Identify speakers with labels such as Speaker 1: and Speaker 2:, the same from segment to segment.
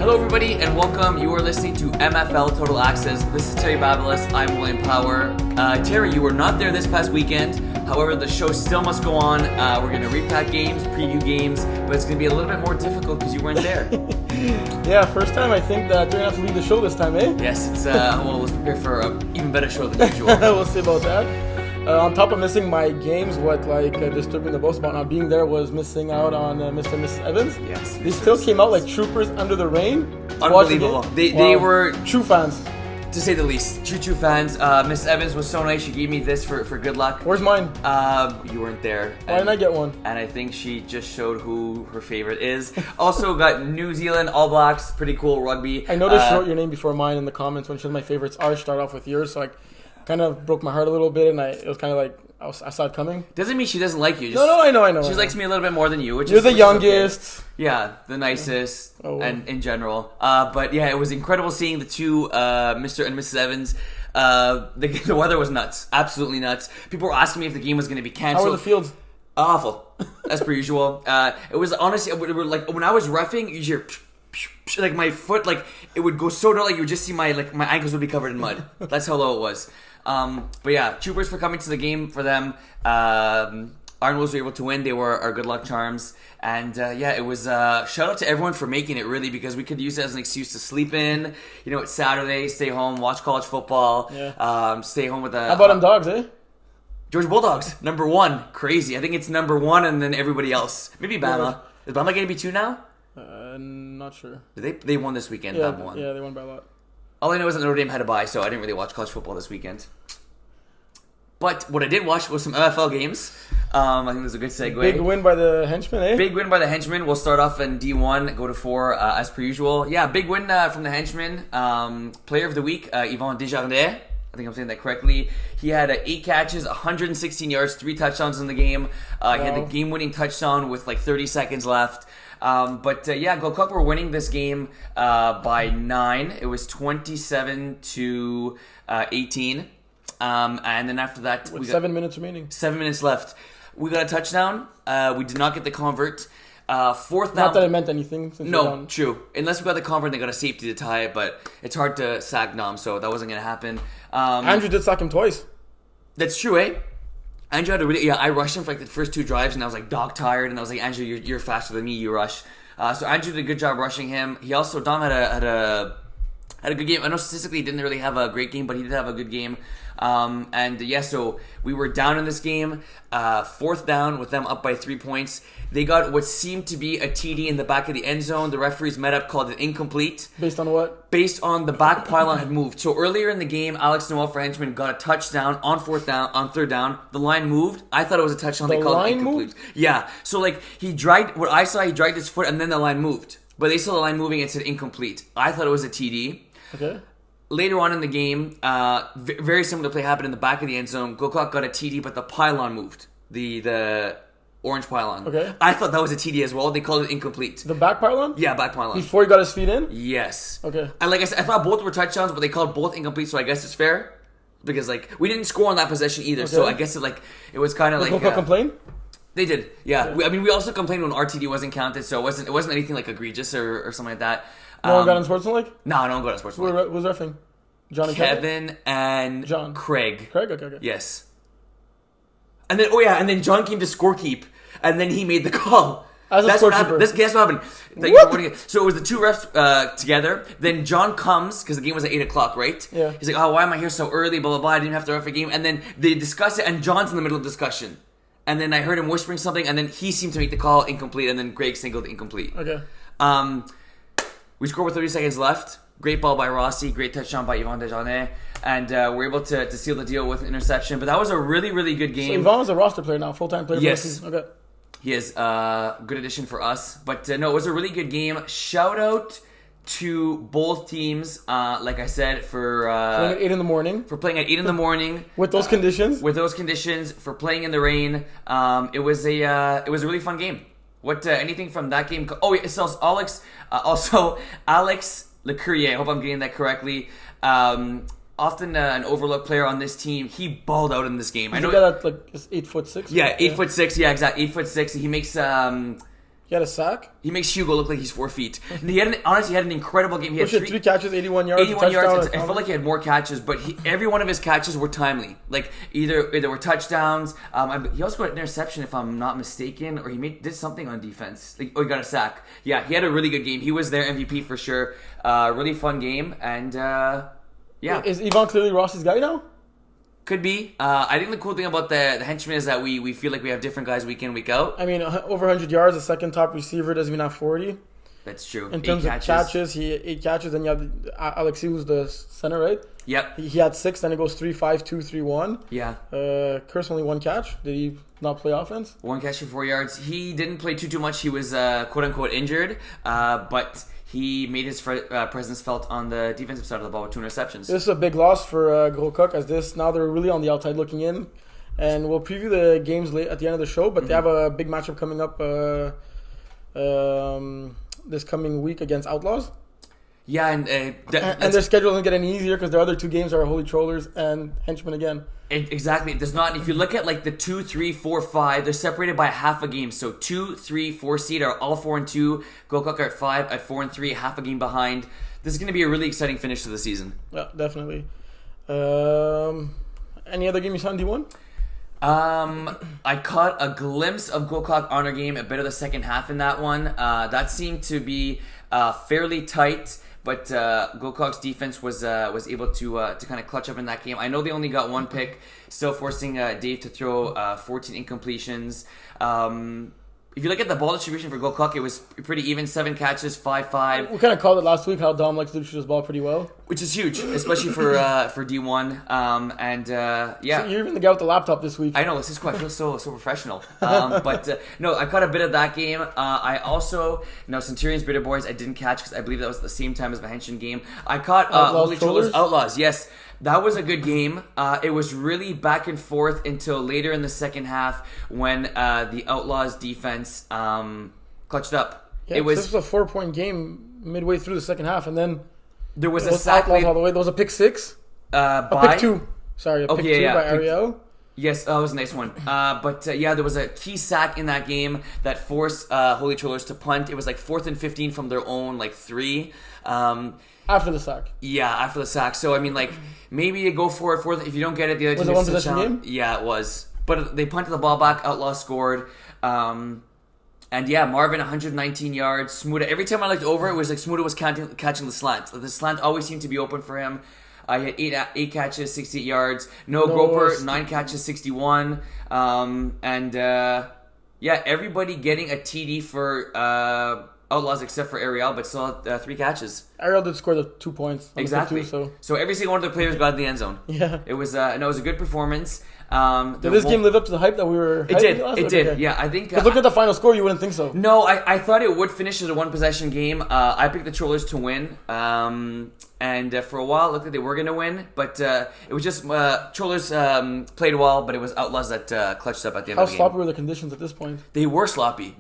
Speaker 1: Hello everybody and welcome. You are listening to MFL Total Access. This is Terry Babelas. I'm William Power. Terry, you were not there this past weekend. However, the show still must go on. We're going to recap games, preview games, but it's going to be a little bit more difficult because you weren't there.
Speaker 2: Yeah, first time I think that they're going to have to lead the show this time, eh?
Speaker 1: Yes, it's well, let's prepare for an even better show than usual.
Speaker 2: We'll see about that. On top of missing my games, what disturbed me the most about not being there was missing out on Mr. and Mrs. Evans.
Speaker 1: Yes.
Speaker 2: They still came out like troopers under the rain.
Speaker 1: Unbelievable. They were
Speaker 2: true fans.
Speaker 1: To say the least. True fans. Miss Evans was so nice. She gave me this for good luck.
Speaker 2: Where's mine?
Speaker 1: You weren't there.
Speaker 2: Why didn't I get one?
Speaker 1: And I think she just showed who her favorite is. Also got New Zealand All Blacks. Pretty cool rugby.
Speaker 2: I noticed she wrote your name before mine in the comments when she was my favorites. Ours started off with yours, so I kind of broke my heart a little bit, and it was kind of like I saw it coming.
Speaker 1: Doesn't mean she doesn't like you.
Speaker 2: No, I know.
Speaker 1: She likes me a little bit more than you.
Speaker 2: You're the youngest.
Speaker 1: Okay. Yeah, the nicest, and in general. But yeah, it was incredible seeing the two, Mr. and Mrs. Evans. The weather was nuts, absolutely nuts. People were asking me if the game was going to be canceled.
Speaker 2: How were the fields?
Speaker 1: Awful, as per usual. It was honestly, like when I was roughing, you hear like my foot, like it would go so low, like you would just see my ankles would be covered in mud. That's how low it was. But yeah, troopers for coming to the game for them. Iron Wolves were able to win. They were our good luck charms. And yeah, it was shout out to everyone for making it, really, because we could use it as an excuse to sleep in. You know, it's Saturday, stay home, watch college football, stay home with
Speaker 2: How about them dogs, eh?
Speaker 1: Georgia Bulldogs, number one. Crazy. I think it's number one and then everybody else. Maybe Bama. Is Bama going to be two now?
Speaker 2: Not sure.
Speaker 1: They won this weekend.
Speaker 2: Yeah,
Speaker 1: Bama won.
Speaker 2: Yeah, they won by a lot.
Speaker 1: All I know is that Notre Dame had a bye, so I didn't really watch college football this weekend. But what I did watch was some MFL games. I think there's a good segue.
Speaker 2: Big win by the Henchmen, eh?
Speaker 1: Big win by the Henchmen. We'll start off in D1, go to 4 as per usual. Yeah, big win from the Henchmen. Player of the week, Yvon Desjardins. I think I'm saying that correctly. He had 8 catches, 116 yards, 3 touchdowns in the game. He had the game-winning touchdown with like 30 seconds left. But yeah, Gokuk were winning this game by 9. It was 27-18. And then after that,
Speaker 2: with 7 minutes remaining.
Speaker 1: 7 minutes left. We got a touchdown. We did not get the convert. Fourth down.
Speaker 2: Not that it meant anything.
Speaker 1: No, true. Unless we got the convert, they got a safety to tie it. But it's hard to sack Nom, so that wasn't going to happen.
Speaker 2: Andrew did sack him twice.
Speaker 1: That's true, eh? Andrew had a really, I rushed him for like the first 2 drives, and I was like dog tired, and I was like, Andrew, you're faster than me, you rush. So Andrew did a good job rushing him. He also, Dom had a good game. I know statistically he didn't really have a great game, but he did have a good game. And yeah, so we were down in this game, 4th down with them up by 3 points. They got what seemed to be a TD in the back of the end zone. The referees met up, called it incomplete.
Speaker 2: Based on what?
Speaker 1: Based on the back pylon had moved. So earlier in the game, Alex Noel for Henchman got a touchdown on 3rd down. The line moved. I thought it was a touchdown. They called it incomplete. Moved? Yeah. So like he dragged his foot and then the line moved. But they saw the line moving and said incomplete. I thought it was a TD.
Speaker 2: Okay.
Speaker 1: Later on in the game, very similar play happened in the back of the end zone. Gokuk got a TD, but the pylon moved. The orange pylon.
Speaker 2: Okay.
Speaker 1: I thought that was a TD as well. They called it incomplete.
Speaker 2: The back pylon?
Speaker 1: Yeah, back pylon.
Speaker 2: Before he got his feet in?
Speaker 1: Yes.
Speaker 2: Okay.
Speaker 1: And like I said, I thought both were touchdowns, but they called both incomplete, so I guess it's fair. Because like we didn't score on that possession either, so I guess it was kind of like...
Speaker 2: Did Gokuk complain?
Speaker 1: They did, yeah. We also complained when RTD wasn't counted, so it wasn't anything like egregious or something like that.
Speaker 2: No one got on Sportsmanlike?
Speaker 1: No, no one got on Sportsmanlike.
Speaker 2: Who was reffing? John and
Speaker 1: Kevin and
Speaker 2: John.
Speaker 1: Craig.
Speaker 2: Craig? Okay.
Speaker 1: Yes. And then John came to scorekeep, and then he made the call.
Speaker 2: That's
Speaker 1: what happened. Guess what happened? So it was the 2 refs together. Then John comes, because the game was at 8 o'clock, right?
Speaker 2: Yeah.
Speaker 1: He's like, oh, why am I here so early, blah, blah, blah. I didn't have to ref a game. And then they discuss it, and John's in the middle of discussion. And then I heard him whispering something, and then he seemed to make the call incomplete, and then Greg singled incomplete.
Speaker 2: Okay.
Speaker 1: We scored with 30 seconds left. Great ball by Rossi. Great touchdown by Yvon Desjardins. And we're able to seal the deal with an interception. But that was a really, really good game.
Speaker 2: So Yvon's a roster player now, full-time player.
Speaker 1: Yes.
Speaker 2: For the season. Okay.
Speaker 1: He is a good addition for us. But no, it was a really good game. Shout out to both teams, like I said, for
Speaker 2: playing at 8 in the morning.
Speaker 1: For playing at 8 in the morning.
Speaker 2: With those conditions?
Speaker 1: With those conditions, for playing in the rain. It was a really fun game. What anything from that game? Oh, it's also Alex Lecourrier. I hope I'm getting that correctly. Often an overlooked player on this team. He balled out in this game.
Speaker 2: I know that like 8'6".
Speaker 1: Yeah, 8'6". Yeah, exactly. 8'6". He makes
Speaker 2: He had a sack.
Speaker 1: He makes Hugo look like he's 4 feet. And he had an incredible game. He had
Speaker 2: Three catches, 81 yards.
Speaker 1: 81 yards. It felt like he had more catches, but every one of his catches were timely. Like either were touchdowns. He also got an interception, if I'm not mistaken, or did something on defense. He got a sack. Yeah, he had a really good game. He was their MVP for sure. Really fun game, and yeah.
Speaker 2: Is Ivan clearly Ross's guy now?
Speaker 1: Could be. I think the cool thing about the henchmen is that we feel like we have different guys week in, week out.
Speaker 2: I mean, over 100 yards, the second top receiver doesn't even have 40.
Speaker 1: That's true.
Speaker 2: In terms of catches, he had 8 catches. Then you have Alexei, who's the center, right?
Speaker 1: Yep.
Speaker 2: He had 6. Then it goes 3-5, 2-3-1.
Speaker 1: Yeah.
Speaker 2: Curse only 1 catch. Did he not play offense?
Speaker 1: 1 catch for 4 yards. He didn't play too much. He was quote unquote injured, but he made his presence felt on the defensive side of the ball with 2 interceptions.
Speaker 2: This is a big loss for Gros Coq, as now they're really on the outside looking in. And we'll preview the games late at the end of the show, but they have a big matchup coming up this coming week against Outlaws.
Speaker 1: Yeah, and
Speaker 2: their schedule doesn't get any easier because their other 2 games are Holy Trollers and Henchmen again.
Speaker 1: Exactly. It does not. If you look at like the 2, 3, 4, 5, they're separated by half a game. So 2, 3, 4 seed are all 4-2. Gros Coq are at 5, at 4-3, half a game behind. This is going to be a really exciting finish to the season.
Speaker 2: Yeah, definitely. Any other game you saw in D1?
Speaker 1: I caught a glimpse of Gros Coq Honor game, a bit of the second half in that one. That seemed to be fairly tight. But Gros Coq's defense was able to kind of clutch up in that game. I know they only got 1 pick, still forcing Dave to throw 14 incompletions. If you look at the ball distribution for Gros Coq, it was pretty even. 7 catches, 5-5.
Speaker 2: We kind of called it last week how Dom likes to distribute his ball pretty well.
Speaker 1: Which is huge, especially for D1. Yeah.
Speaker 2: So you're even the guy with the laptop this week.
Speaker 1: I know, this is cool. I feel so professional. No, I caught a bit of that game. I also, Centurions Bitter Boys, I didn't catch because I believe that was at the same time as the Henshin game. I caught Holy Trollers Outlaws, yes. That was a good game. It was really back and forth until later in the second half when the Outlaws defense clutched up.
Speaker 2: Yeah, this was a 4-point game midway through the second half, and then
Speaker 1: there was a sack
Speaker 2: Outlaws all the way. There was a pick 6. A pick 2. Sorry, pick 2 by Ariel.
Speaker 1: Yes, that was a nice one. There was a key sack in that game that forced Holy Trollers to punt. It was like 4th and 15 from their own 3.
Speaker 2: After the sack.
Speaker 1: Yeah, after the sack. So, I mean, maybe you go for it. If you don't get it, the other team
Speaker 2: was it 1 possession game?
Speaker 1: Yeah, it was. But they punted the ball back. Outlaw scored. Marvin, 119 yards. Smuda, every time I looked over, it was like Smuda was catching the slant. The slant always seemed to be open for him. I had 8 catches, 68 yards. No Groper, 9 catches, 61. Everybody getting a TD for Outlaws except for Ariel, but still had 3 catches.
Speaker 2: Ariel did score the 2 points.
Speaker 1: Exactly.
Speaker 2: So
Speaker 1: every single one of the players got in the end zone.
Speaker 2: Yeah.
Speaker 1: It was a good performance.
Speaker 2: Did this game live up to the hype that we were?
Speaker 1: It did. It did. Okay. Yeah, I think.
Speaker 2: Because look at the final score, you wouldn't think so.
Speaker 1: No, I thought it would finish as a 1-possession game. I picked the Trollers to win. And for a while, it looked like they were going to win, but it was just Trollers played well, but it was Outlaws that clutched up at the end of the game.
Speaker 2: How sloppy were the conditions at this point?
Speaker 1: They were sloppy.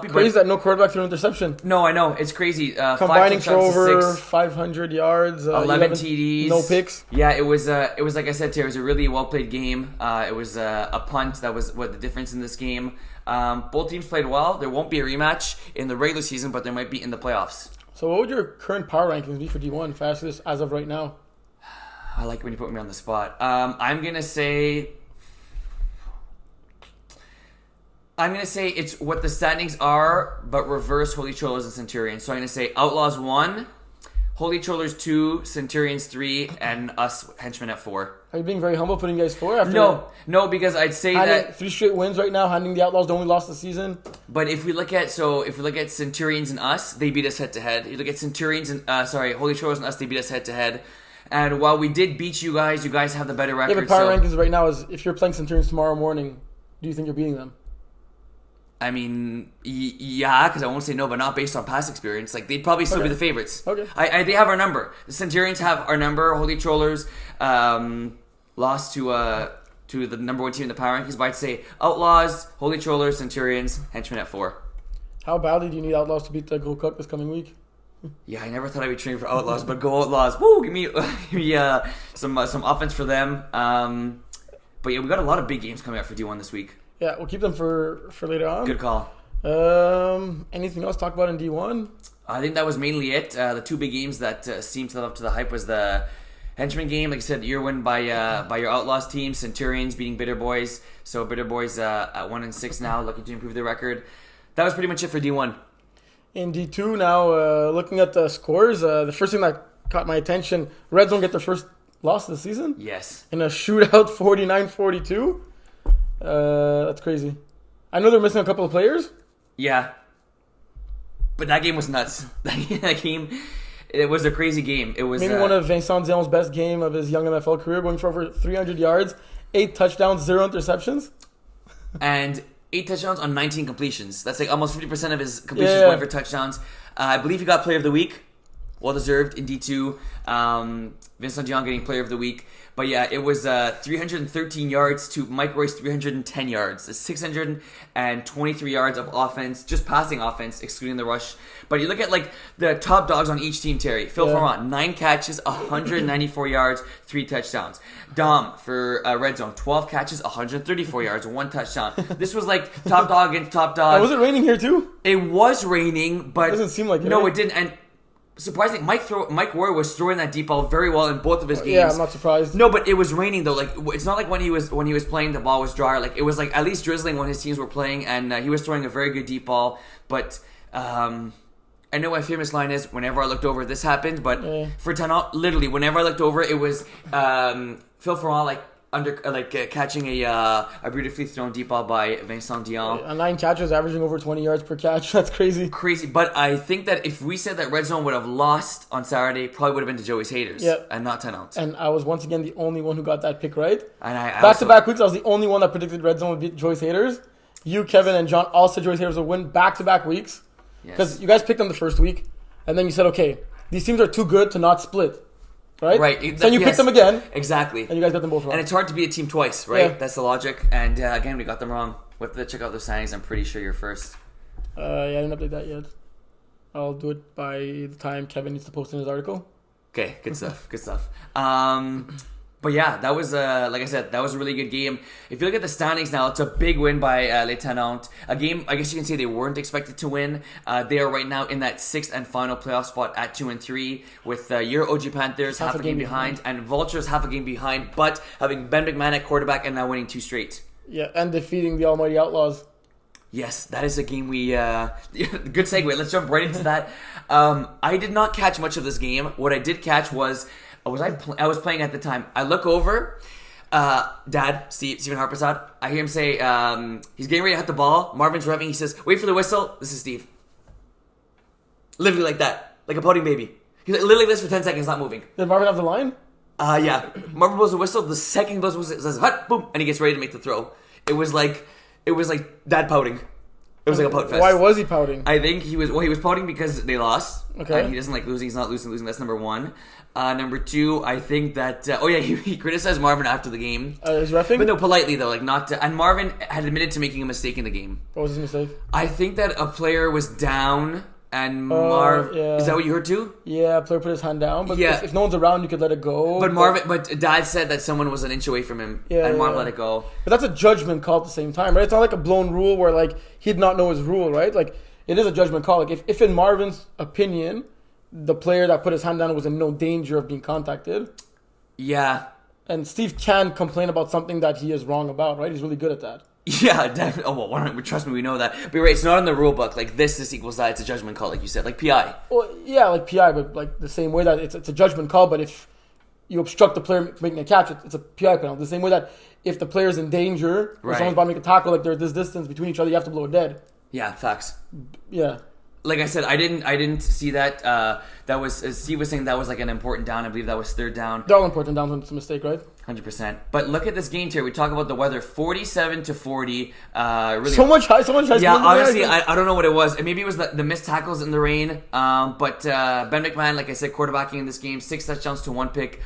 Speaker 2: Crazy that no quarterback threw an interception.
Speaker 1: No, I know. It's crazy.
Speaker 2: Combining for over 500 yards,
Speaker 1: 11 TDs,
Speaker 2: no picks.
Speaker 1: Yeah, it was like I said, Terry, it was a really well played game. It was a punt that was what the difference in this game. Both teams played well. There won't be a rematch in the regular season, but there might be in the playoffs.
Speaker 2: So what would your current power rankings be for D1 fastest as of right now?
Speaker 1: I like when you put me on the spot. I'm gonna say it's what the standings are, but reverse Holy Trollers and Centurions. So I'm gonna say Outlaws 1, Holy Trollers 2, Centurions 3, and us Henchmen at 4.
Speaker 2: Are you being very humble putting you guys 4? After
Speaker 1: no, because I'd say that
Speaker 2: 3 straight wins right now, handing the Outlaws the only loss of the season.
Speaker 1: But if we look at Centurions and us, they beat us head to head. You look at Centurions and Holy Trollers and us, they beat us head to head. And while we did beat you guys have the better record.
Speaker 2: Yeah, but power rankings right now is if you're playing Centurions tomorrow morning, do you think you're beating them?
Speaker 1: I mean, yeah, because I won't say no, but not based on past experience. They'd probably still be the favorites.
Speaker 2: Okay.
Speaker 1: They have our number. The Centurions have our number. Holy Trollers lost to the number 1 team in the power rankings. But I'd say Outlaws, Holy Trollers, Centurions, Henchmen at 4.
Speaker 2: How badly do you need Outlaws to beat the Gros Coq this coming week?
Speaker 1: Yeah, I never thought I'd be training for Outlaws, but go Outlaws! Woo! Give me some offense for them. But yeah, we got a lot of big games coming up for D1 this week.
Speaker 2: Yeah, we'll keep them for later on.
Speaker 1: Good call.
Speaker 2: Anything else to talk about in D1?
Speaker 1: I think that was mainly it. The two big games that seemed to live up to the hype was the Henchman game. Like I said, your win by your Outlaws team, Centurions beating Bitter Boys. So Bitter Boys at 1-6 now, looking to improve their record. That was pretty much it for D1.
Speaker 2: In D2 now, looking at the scores, the first thing that caught my attention, Red Zone get their first loss of the season.
Speaker 1: Yes.
Speaker 2: In a shootout 49-42. That's crazy. I know they're missing a couple of players.
Speaker 1: Yeah. But that game was nuts. That game, it was a crazy game. It was
Speaker 2: maybe one of Vincent Dion's best game of his young MFL career, going for over 300 yards, 8 touchdowns, 0 interceptions.
Speaker 1: And 8 touchdowns on 19 completions. That's like almost 50% of his completions going for touchdowns. I believe he got Player of the Week. Well deserved in D2. Vincent Dion getting Player of the Week. But yeah, it was 313 yards to Mike Roy's 310 yards. It's 623 yards of offense, just passing offense, excluding the rush. But you look at like the top dogs on each team, Terry. Phil Ferrand, 9 catches, 194 yards, 3 touchdowns. Dom for Red Zone, 12 catches, 134 yards, 1 touchdown. This was like top dog against top dog.
Speaker 2: Was it raining here too?
Speaker 1: It was raining, but
Speaker 2: it doesn't seem like it.
Speaker 1: No, it didn't. And surprisingly, Mike Roy was throwing that deep ball very well in both of his games.
Speaker 2: Yeah, I'm not surprised.
Speaker 1: No, but it was raining though. Like it's not like when he was playing, the ball was drier. Like it was like at least drizzling when his teams were playing, and he was throwing a very good deep ball. But I know my famous line is, whenever I looked over, this happened. But for Tanat, literally, whenever I looked over, it was Phil Ferrand catching a beautifully thrown deep ball by Vincent Dion.
Speaker 2: 9 catches, averaging over 20 yards per catch. That's crazy.
Speaker 1: Crazy. But I think that if we said that Red Zone would have lost on Saturday, probably would have been to Joey's haters. And not Tanat.
Speaker 2: And I was once again the only one who got that pick right.
Speaker 1: And I
Speaker 2: back-to-back weeks, I was the only one that predicted Red Zone would beat Joy's haters. You, Kevin, and John all said Joy's haters would win back-to-back weeks. Because you guys picked them the first week, and then you said, okay, these teams are too good to not split. Right? So you picked them again.
Speaker 1: Exactly.
Speaker 2: And you guys got them both wrong.
Speaker 1: And it's hard to beat a team twice, right?
Speaker 2: Yeah.
Speaker 1: That's the logic. And again, we got them wrong. We'll have to check out those signings. I'm pretty sure you're first.
Speaker 2: I didn't update that yet. I'll do it by the time Kevin needs to post in his article.
Speaker 1: Okay, good stuff. Good stuff. But yeah, that was, like I said, that was a really good game. If you look at the standings now, it's a big win by Les Tenants. A game, I guess you can say they weren't expected to win. They are right now in that 6th and final playoff spot at 2-3, with your OG Panthers half a game behind, and Vultures half a game behind, but having Ben McMahon at quarterback and now winning 2 straight.
Speaker 2: Yeah, and defeating the Almighty Outlaws.
Speaker 1: Yes, that is a game we... good segue. Let's jump right into that. I did not catch much of this game. What I did catch was... I was playing at the time. I look over, Dad, Stephen Harpersad. I hear him say, he's getting ready to hit the ball. Marvin's revving. He says, wait for the whistle. This is Steve. Literally like that. Like a pouting baby. He's like, literally this for 10 seconds, not moving.
Speaker 2: Did Marvin have the line?
Speaker 1: Yeah. Marvin blows the whistle. The second he blows the whistle, it says, hut, boom, and he gets ready to make the throw. It was like Dad pouting. It was like a pout fest.
Speaker 2: Why was he pouting?
Speaker 1: I think he was pouting because they lost.
Speaker 2: Okay.
Speaker 1: And he doesn't like losing. He's not losing. That's number 1. Number 2, I think that... he criticized Marvin after the game.
Speaker 2: His reffing?
Speaker 1: But no, politely though. Like not to, and Marvin had admitted to making a mistake in the game.
Speaker 2: What was his mistake?
Speaker 1: I think that a player was down and
Speaker 2: Yeah.
Speaker 1: Is that what you heard too?
Speaker 2: Yeah, a player put his hand down. But if no one's around, you could let it go.
Speaker 1: But Dad said that someone was an inch away from him, and Marvin let it go.
Speaker 2: But that's a judgment call at the same time, right? It's not like a blown rule where like he'd not know his rule, right? Like it is a judgment call. Like if in Marvin's opinion, the player that put his hand down was in no danger of being contacted. Yeah. And Steve can complain about something that he is wrong about, right? He's really good at that.
Speaker 1: Yeah, definitely. Oh, well, trust me, we know that. But you're right, it's not in the rule book. Like, this equals that. It's a judgment call, like you said. Like PI.
Speaker 2: Well, yeah, like PI, but like the same way that it's a judgment call, but if you obstruct the player from making a catch, it's a PI penalty. The same way that if the player's in danger, or someone's about to make a tackle, like there's this distance between each other, you have to blow it dead.
Speaker 1: Yeah, facts.
Speaker 2: Yeah.
Speaker 1: Like I said, I didn't see that. That was, as Steve was saying, that was like an important down. I believe that was 3rd down.
Speaker 2: They're all important downs when it's a mistake, right?
Speaker 1: 100%. But look at this game here. We talk about the weather, 47-40. Really,
Speaker 2: so much high.
Speaker 1: Yeah, honestly, I don't know what it was. Maybe it was the missed tackles in the rain. But Ben McMahon, like I said, quarterbacking in this game, 6 touchdowns to 1 pick.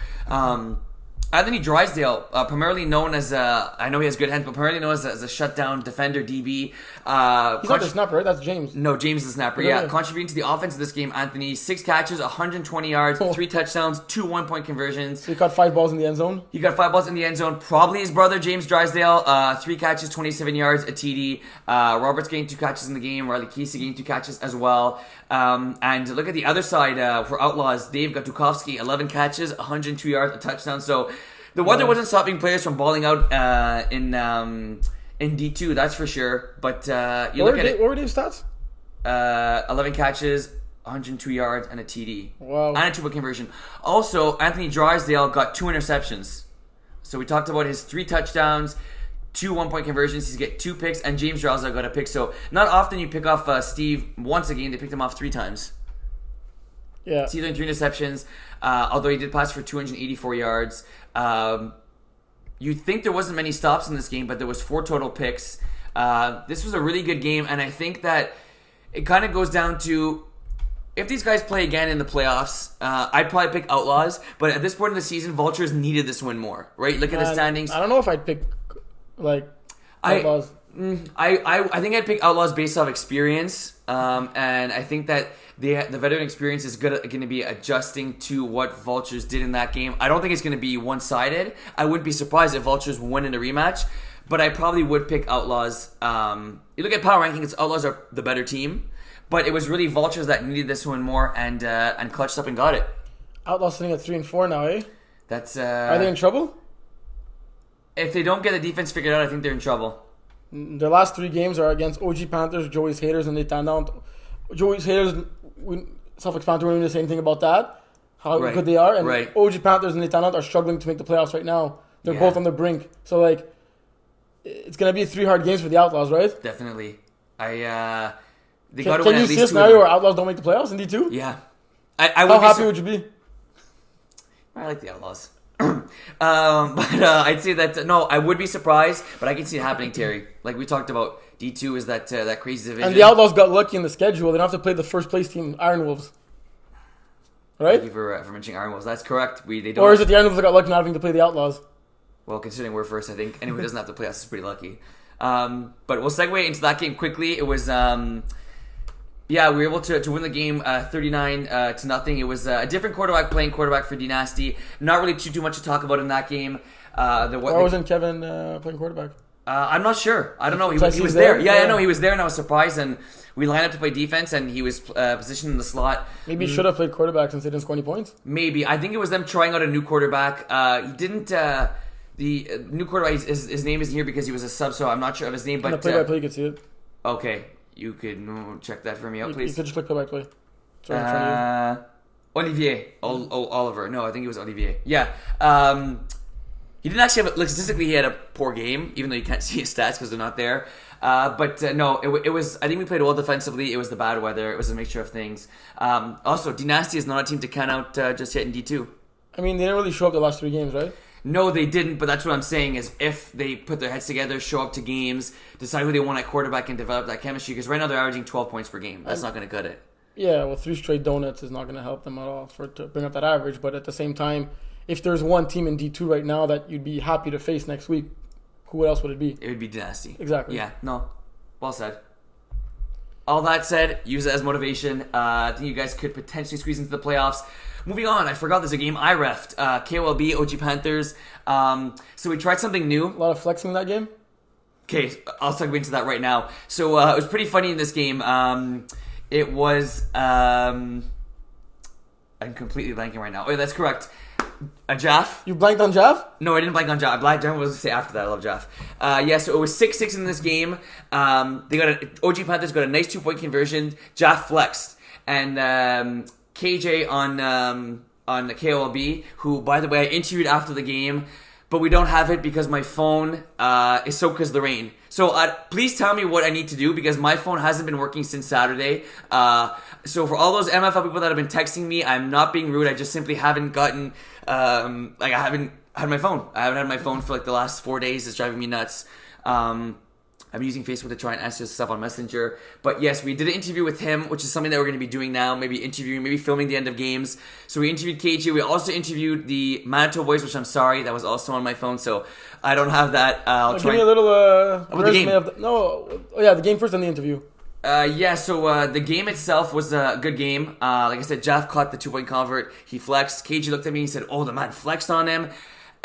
Speaker 1: Anthony Drysdale, primarily known as I know he has good hands, but primarily known as a shutdown defender, DB.
Speaker 2: He's not the snapper, right? That's James.
Speaker 1: No, James is the snapper. Yeah, contributing to the offense of this game. Anthony, 6 catches, 120 yards, 3 touchdowns, 2 1-point conversions.
Speaker 2: So he caught 5 balls in the end zone.
Speaker 1: He got 5 balls in the end zone. Probably his brother James Drysdale, 3 catches, 27 yards, a TD. Roberts getting 2 catches in the game. Riley Kesey getting 2 catches as well. And look at the other side for Outlaws. Dave Gatukovsky, 11 catches, 102 yards, a touchdown. So the weather wasn't stopping players from balling out in D2, that's for sure. But you look at it.
Speaker 2: What were Dave's stats?
Speaker 1: 11 catches, 102 yards, and a TD.
Speaker 2: Wow.
Speaker 1: And a 2-point conversion. Also, Anthony Drysdale got 2 interceptions. So we talked about his 3 touchdowns, 2 1-point conversions. He's got 2 picks, and James Drysdale got a pick. So not often you pick off Steve once a game. They picked him off 3 times.
Speaker 2: Yeah.
Speaker 1: Steve throwing 3 interceptions, although he did pass for 284 yards. You'd think there wasn't many stops in this game, but there was 4 total picks. This was a really good game, and I think that it kind of goes down to if these guys play again in the playoffs, I'd probably pick Outlaws, but at this point in the season, Vultures needed this win more, right? Look at the standings.
Speaker 2: I don't know if I'd pick Outlaws.
Speaker 1: I think I'd pick Outlaws based off experience, and I think that the veteran experience is going to be adjusting to what Vultures did in that game. I don't think it's going to be one-sided. I wouldn't be surprised if Vultures win in a rematch, but I probably would pick Outlaws. You look at power rankings, Outlaws are the better team, but it was really Vultures that needed this one more and clutched up and got it.
Speaker 2: Outlaws sitting at 3-4 now, eh?
Speaker 1: That's
Speaker 2: Are they in trouble?
Speaker 1: If they don't get the defense figured out, I think they're in trouble.
Speaker 2: Their last 3 games are against OG Panthers, Joey's Haters, and they turned down. Joey's Haters, self-explanatory, the same thing about that, how good they are. And OG Panthers and they turned out are struggling to make the playoffs right now. They're both on the brink. So, it's going to be 3 hard games for the Outlaws, right?
Speaker 1: Definitely. They
Speaker 2: got
Speaker 1: to win
Speaker 2: Can
Speaker 1: at
Speaker 2: you
Speaker 1: least
Speaker 2: see
Speaker 1: 2
Speaker 2: a
Speaker 1: of
Speaker 2: scenario
Speaker 1: them.
Speaker 2: where Outlaws don't make the playoffs in D2?
Speaker 1: Yeah.
Speaker 2: How happy would you be?
Speaker 1: I like the Outlaws. But I'd say that no, I would be surprised, but I can see it happening, Terry. Like we talked about, D2 is that crazy division.
Speaker 2: And the Outlaws got lucky in the schedule. They don't have to play the first place team, Iron Wolves. Right?
Speaker 1: Thank you for mentioning Iron Wolves. That's correct. They don't.
Speaker 2: Or is it the Iron Wolves that got lucky not having to play the Outlaws?
Speaker 1: Well, considering we're first, I think anyone who doesn't have to play us is pretty lucky. But we'll segue into that game quickly. It was we were able to win the game 39-0. It was a different quarterback playing quarterback for Dynasty. Not really too much to talk about in that game.
Speaker 2: Why wasn't Kevin playing quarterback?
Speaker 1: I'm not sure. I don't know. He was
Speaker 2: there?
Speaker 1: there. Yeah, I know he was there, and I was surprised. And we lined up to play defense, and he was positioned in the slot.
Speaker 2: Maybe he should have played quarterback since they didn't score any points.
Speaker 1: Maybe. I think it was them trying out a new quarterback. He didn't. The new quarterback, his name isn't here because he was a sub, so I'm not sure of his name. But
Speaker 2: the play-by-play, you could see it.
Speaker 1: Okay, you could check that for me out, please.
Speaker 2: You could just click play-by-play. It's right in front of you.
Speaker 1: Olivier. Oliver. No, I think it was Olivier. Yeah. He didn't actually have statistically, he had a poor game, even though you can't see his stats because they're not there. No, it was. I think we played well defensively. It was the bad weather. It was a mixture of things. Also, Dynasty is not a team to count out just yet in D2.
Speaker 2: I mean, they didn't really show up the last 3 games, right?
Speaker 1: No, they didn't, but that's what I'm saying is if they put their heads together, show up to games, decide who they want at quarterback and develop that chemistry, because right now they're averaging 12 points per game. That's not going to cut it.
Speaker 2: Yeah, well, 3 straight donuts is not going to help them at all to bring up that average, but at the same time, if there's one team in D2 right now that you'd be happy to face next week, who else would it be?
Speaker 1: It would be Dynasty.
Speaker 2: Exactly.
Speaker 1: Yeah, no. Well said. All that said, use it as motivation. I think you guys could potentially squeeze into the playoffs. Moving on, I forgot there's a game I refed. KOLB, OG Panthers. So we tried something new.
Speaker 2: A lot of flexing in that game?
Speaker 1: Okay, I'll segue into that right now. So it was pretty funny in this game. It was... I'm completely blanking right now. Oh, yeah, that's correct. Jaff.
Speaker 2: You blanked on Jaff?
Speaker 1: No, I didn't blank on Jaff. I was going to say after that. I love Jaff. So it was 6-6 in this game. OG Panthers got a nice 2-point conversion. Jaff flexed. And KJ on the KOLB, who, by the way, I interviewed after the game, but we don't have it because my phone is soaked because of the rain. So please tell me what I need to do because my phone hasn't been working since Saturday. So for all those MFL people that have been texting me, I'm not being rude. I just simply haven't gotten, I haven't had my phone. I haven't had my phone for the last 4 days. It's driving me nuts. I've been using Facebook to try and answer stuff on Messenger. But yes, we did an interview with him, which is something that we're going to be doing now. Maybe filming the end of games. So we interviewed KJ. We also interviewed the Manitoba boys, which I'm sorry, that was also on my phone, so I don't have that. I'll try.
Speaker 2: Give me a little
Speaker 1: the game.
Speaker 2: The game first and the interview.
Speaker 1: So the game itself was a good game. Like I said, Jeff caught the 2-point convert. He flexed. KJ looked at me and he said, "Oh, the man flexed on him."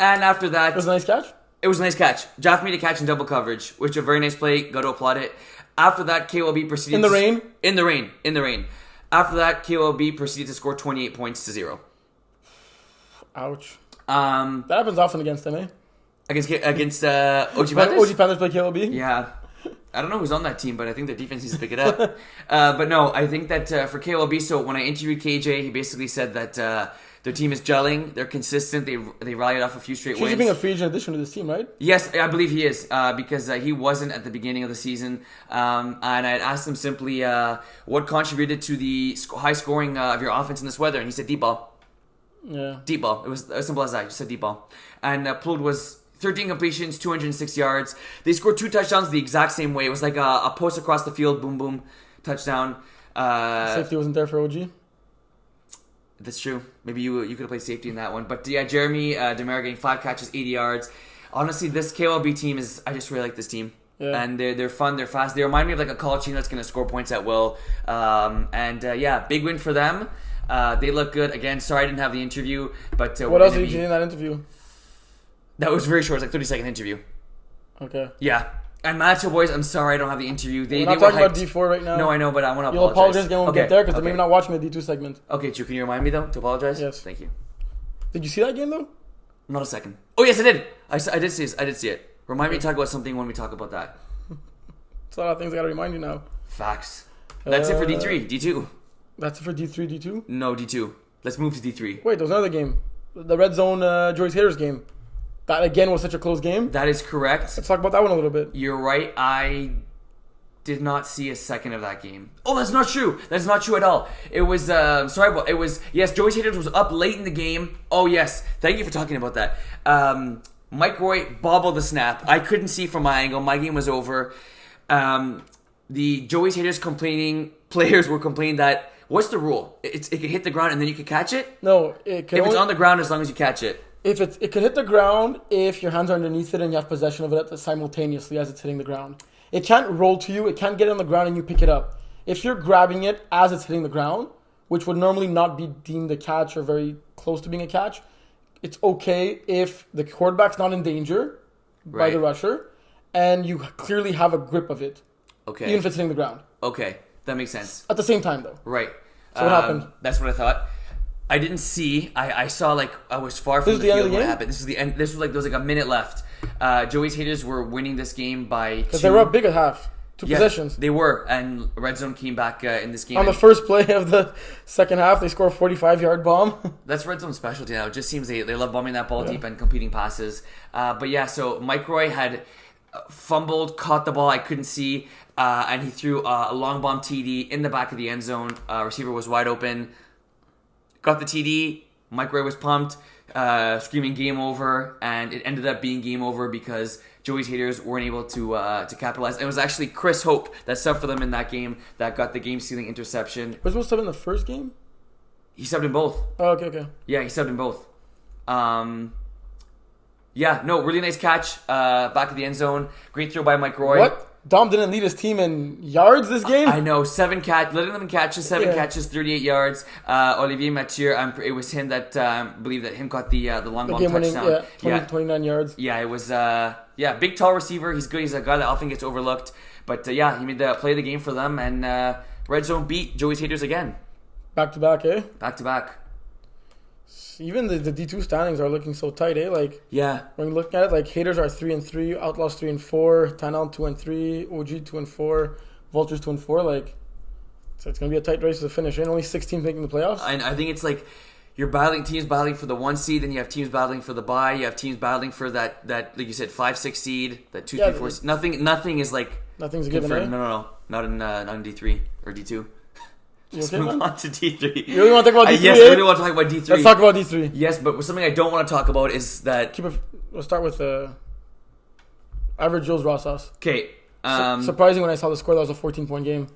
Speaker 1: And after that,
Speaker 2: It was a nice catch.
Speaker 1: it was a nice catch. Jeff made a catch in double coverage, which is a very nice play. Got to applaud it. After that, KOLB proceeded
Speaker 2: In the rain?
Speaker 1: In the rain. After that, KOLB proceeded to score 28 points to 0.
Speaker 2: Ouch.
Speaker 1: That
Speaker 2: happens often against them, eh?
Speaker 1: Against OG Panthers?
Speaker 2: OG Panthers play KLB?
Speaker 1: Yeah. I don't know who's on that team, but I think their defense needs to pick it up. But no, I think that for KOLB, so when I interviewed KJ, he basically said that their team is gelling. They're consistent. They rallied off a few straight wins.
Speaker 2: He's being a free agent addition to this team, right?
Speaker 1: Yes, I believe he is, because he wasn't at the beginning of the season. And I asked him simply what contributed to the high scoring of your offense in this weather, and he said deep ball.
Speaker 2: Yeah.
Speaker 1: Deep ball. It was as simple as that. He said deep ball. And Plud was 13 completions, 206 yards. They scored 2 touchdowns the exact same way. It was like a post across the field, boom, boom, touchdown.
Speaker 2: Safety wasn't there for OG?
Speaker 1: That's true. Maybe you could have played safety in that one. But yeah, Jeremy Demare getting 5 catches, 80 yards. Honestly, this KLB team I just really like this team.
Speaker 2: Yeah.
Speaker 1: And they're fun, they're fast. They remind me of like a college team that's going to score points at will. Big win for them. They look good. Again, sorry I didn't have the interview. But
Speaker 2: what else did you do in that interview?
Speaker 1: That was very short. It was like 30-second interview.
Speaker 2: Okay.
Speaker 1: Yeah. And Manitoba boys, I'm sorry I don't have the interview.
Speaker 2: We're not talking about D4 right now.
Speaker 1: No, I know, but I want to apologize.
Speaker 2: You'll apologize again when we get there because they're maybe not watching the D2 segment.
Speaker 1: Okay, Chu, can you remind me though to apologize?
Speaker 2: Yes.
Speaker 1: Thank you.
Speaker 2: Did you see that game though?
Speaker 1: Not a second. Oh yes, I did. I did see it. I did see it. Remind me to talk about something when we talk about that.
Speaker 2: It's a lot of things I gotta remind you now.
Speaker 1: Facts. That's it for D3. D2.
Speaker 2: That's it for D3, D2?
Speaker 1: No, D2. Let's move to D3.
Speaker 2: Wait, there was another game. The Red Zone Joyce Haters game. That again was such a close game.
Speaker 1: That is correct.
Speaker 2: Let's talk about that one a little bit.
Speaker 1: You're right. I did not see a second of that game. Oh, that's not true. That's not true at all. It was, yes, Joyce Haters was up late in the game. Oh, yes. Thank you for talking about that. Mike Roy bobbled the snap. I couldn't see from my angle. My game was over. The Joyce Haters players were complaining that, what's the rule? It can hit the ground and then you can catch it?
Speaker 2: No, it can
Speaker 1: if it's on the ground as long as you catch it.
Speaker 2: It can hit the ground if your hands are underneath it and you have possession of it simultaneously as it's hitting the ground. It can't roll to you. It can't get on the ground and you pick it up. If you're grabbing it as it's hitting the ground, which would normally not be deemed a catch or very close to being a catch, it's okay if the quarterback's not in danger by the rusher and you clearly have a grip of it.
Speaker 1: Okay.
Speaker 2: Even if it's hitting the ground.
Speaker 1: Okay. That makes sense.
Speaker 2: At the same time, though.
Speaker 1: Right.
Speaker 2: So what happened?
Speaker 1: That's what I thought. I didn't see. I saw I was far from the field when it happened. This was the end. This was there was like a minute left. Joey's Haters were winning this game by 2.
Speaker 2: Because they were up big at half. 2 possessions.
Speaker 1: They were, and Red Zone came back in this game.
Speaker 2: On the first play of the second half, they score a 45-yard bomb.
Speaker 1: That's Red Zone specialty now. It just seems they love bombing that ball deep and completing passes. So Mike Roy had fumbled, caught the ball. I couldn't see, and he threw a long bomb TD in the back of the end zone. Receiver was wide open. Got the TD. Mike Roy was pumped, screaming game over, and it ended up being game over because Joey's Haters weren't able to capitalize. And it was actually Chris Hope that subbed for them in that game that got the game-sealing interception.
Speaker 2: Was he subbed in the first game?
Speaker 1: He subbed in both.
Speaker 2: Oh, okay.
Speaker 1: Yeah, he subbed in both. Really nice catch back of the end zone. Great throw by Mike Roy.
Speaker 2: What? Dom didn't lead his team in yards this game?
Speaker 1: I know. 7 letting them in catches, 7 catches, 38 yards. Olivier Mathieu, it was him that believe that him caught the long bomb touchdown.
Speaker 2: 29 yards.
Speaker 1: Yeah, it was big tall receiver. He's good. He's a guy that often gets overlooked. But he made the play of the game for them, and Red Zone beat Joey's Haters again.
Speaker 2: Back to back, eh?
Speaker 1: Back to back.
Speaker 2: Even the D2 standings are looking so tight, eh? When you look at it, Haters are 3-3, Outlaws 3-4, Tanal 2-3, OG 2-4, Vultures 2-4. So it's gonna be a tight race to the finish. And only 6 teams making the playoffs.
Speaker 1: And I think it's you're teams battling for the 1 seed, then you have teams battling for the bye, you have teams battling for that like you said 5-6 seed, that 2-3-4 seed. Nothing is
Speaker 2: nothing's a given.
Speaker 1: No, not in D3 or D2. Let's move on to D3.
Speaker 2: You really want to talk about D3?
Speaker 1: Yes, I really want to talk about D3.
Speaker 2: Let's talk about D3.
Speaker 1: Yes, but something I don't want to talk about is that...
Speaker 2: We'll start with Average Joe's Raw Sauce.
Speaker 1: Okay,
Speaker 2: Surprising when I saw the score, that was a 14-point game.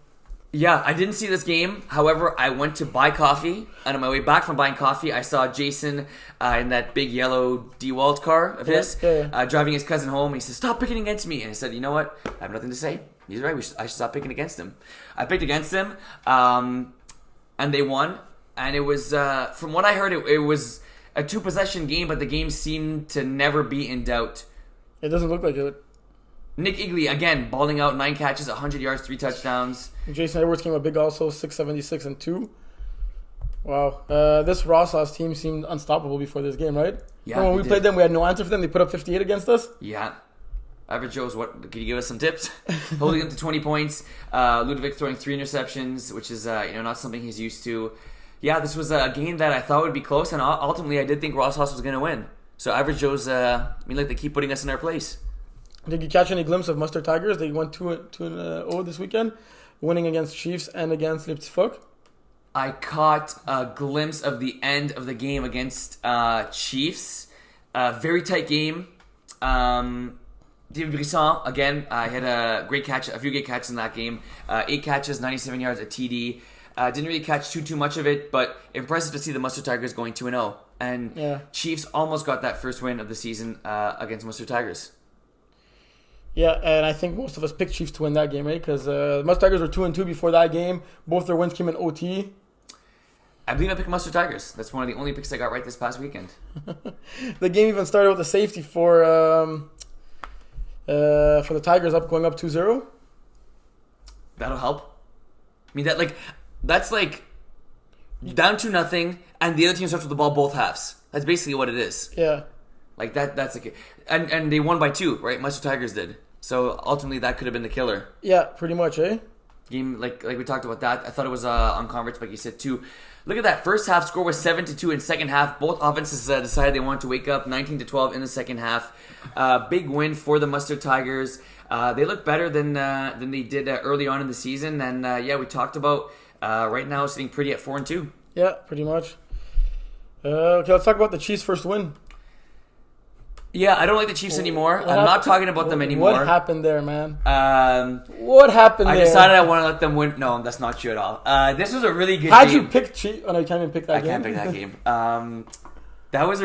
Speaker 1: Yeah, I didn't see this game. However, I went to buy coffee, and on my way back from buying coffee, I saw Jason in that big yellow DeWalt car of his, driving his cousin home. He said, "Stop picking against me." And I said, "You know what? I have nothing to say. He's right. I should stop picking against him." I picked against him, and they won. And it was, from what I heard, it was a 2-possession game, but the game seemed to never be in doubt.
Speaker 2: It doesn't look like it.
Speaker 1: Nick Eagley, again, balling out 9 catches, 100 yards, 3 touchdowns.
Speaker 2: Jason Edwards came up big also, 676 and 2. Wow. This Brossard team seemed unstoppable before this game, right?
Speaker 1: Yeah.
Speaker 2: When we played them, we had no answer for them. They put up 58 against us.
Speaker 1: Yeah. Average Joe's, what? Can you give us some tips? Holding them to 20 points. Ludovic throwing 3 interceptions, which is not something he's used to. Yeah, this was a game that I thought would be close, and ultimately I did think Brossard was going to win. So Average Joe's, they keep putting us in our place.
Speaker 2: Did you catch any glimpse of Mustard Tigers? They went 2-0 this weekend, winning against Chiefs and against Leipzig.
Speaker 1: I caught a glimpse of the end of the game against Chiefs. Very tight game. David Brisson, again, had a few great catches in that game. 8 catches, 97 yards, a TD. Didn't really catch too much of it, but impressive to see the Mustard Tigers going 2-0. And Chiefs almost got that first win of the season against Mustard Tigers.
Speaker 2: Yeah, and I think most of us picked Chiefs to win that game, right? Because Mustard Tigers were 2-2 before that game. Both their wins came in OT.
Speaker 1: I believe I picked Mustard Tigers. That's one of the only picks I got right this past weekend.
Speaker 2: The game even started with a safety for the Tigers going up 2-0.
Speaker 1: That'll help. I mean, that's down 2-0, and the other team starts with the ball both halves. That's basically what it is.
Speaker 2: Yeah.
Speaker 1: Like that's and they won by 2, right? Mustard Tigers did. So ultimately, that could have been the killer.
Speaker 2: Yeah, pretty much, eh?
Speaker 1: Game like we talked about that. I thought it was on conference, like you said too. Look at that. First half score was 7-2 in second half. Both offenses decided they wanted to wake up 19-12 in the second half. Big win for the Mustard Tigers. They look better than they did early on in the season. And we talked about right now sitting pretty at 4-2.
Speaker 2: Yeah, pretty much. Okay, let's talk about the Chiefs' first win.
Speaker 1: Yeah, I don't like the Chiefs anymore. I'm not talking about them anymore.
Speaker 2: What happened there, man? What happened there?
Speaker 1: I decided I want to let them win. No, that's not true at all. This was a really good
Speaker 2: How'd
Speaker 1: game.
Speaker 2: you pick Chiefs? Oh, no, you can't even pick that game.
Speaker 1: I can't pick that game. It was